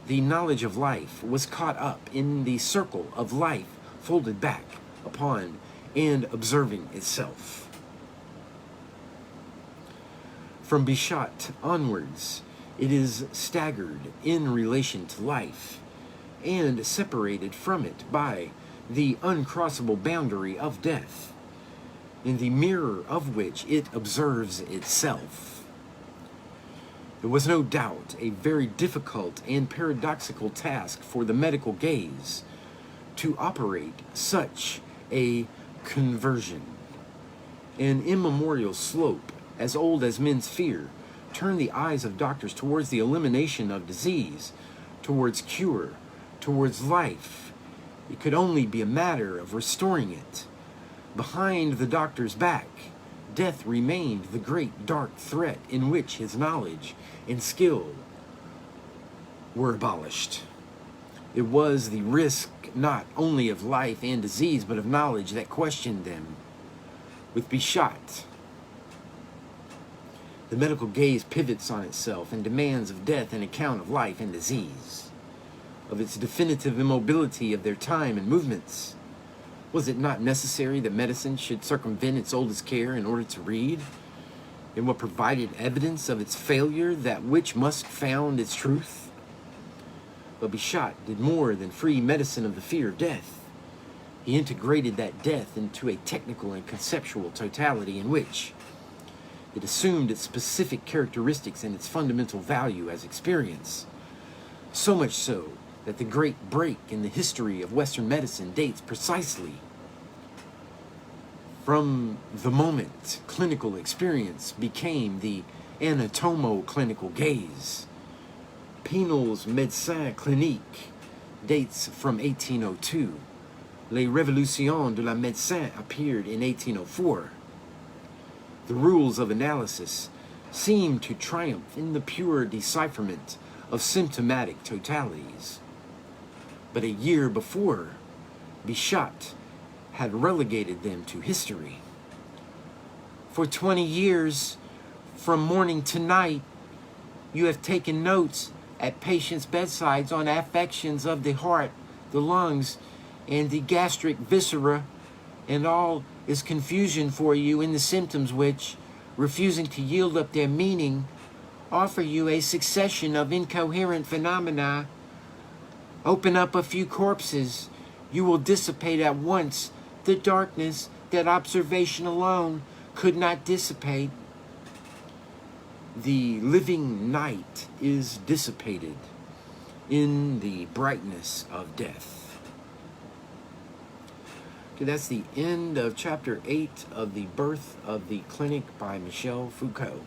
the knowledge of life was caught up in the circle of life folded back upon and observing itself. From Bichat onwards, it is staggered in relation to life, and separated from it by the uncrossable boundary of death, in the mirror of which it observes itself. It was no doubt a very difficult and paradoxical task for the medical gaze to operate such a conversion. An immemorial slope, as old as men's fear, turned the eyes of doctors towards the elimination of disease, towards cure, towards life. It could only be a matter of restoring it. Behind the doctor's back, death remained the great dark threat in which his knowledge and skill were abolished. It was the risk not only of life and disease, but of knowledge that questioned them. With Bichat, the medical gaze pivots on itself and demands of death an account of life and disease, of its definitive immobility of their time and movements. Was it not necessary that medicine should circumvent its oldest care in order to read? And what provided evidence of its failure, that which must found its truth? But Bichat did more than free medicine of the fear of death. He integrated that death into a technical and conceptual totality in which It assumed its specific characteristics and its fundamental value as experience. So much so that the great break in the history of Western medicine dates precisely from the moment clinical experience became the anatomo-clinical gaze. Pinel's Médecine Clinique dates from 1802. Les Révolutions de la Médecine appeared in 1804. The rules of analysis seem to triumph in the pure decipherment of symptomatic totalities. But a year before, Bichat had relegated them to history. For 20 years, from morning to night, you have taken notes at patients' bedsides on affections of the heart, the lungs, and the gastric viscera, and all is confusion for you in the symptoms which, refusing to yield up their meaning, offer you a succession of incoherent phenomena. Open up a few corpses, you will dissipate at once the darkness that observation alone could not dissipate. The living night is dissipated in the brightness of death. Okay, that's the end of chapter 8 of The Birth of the Clinic by Michel Foucault.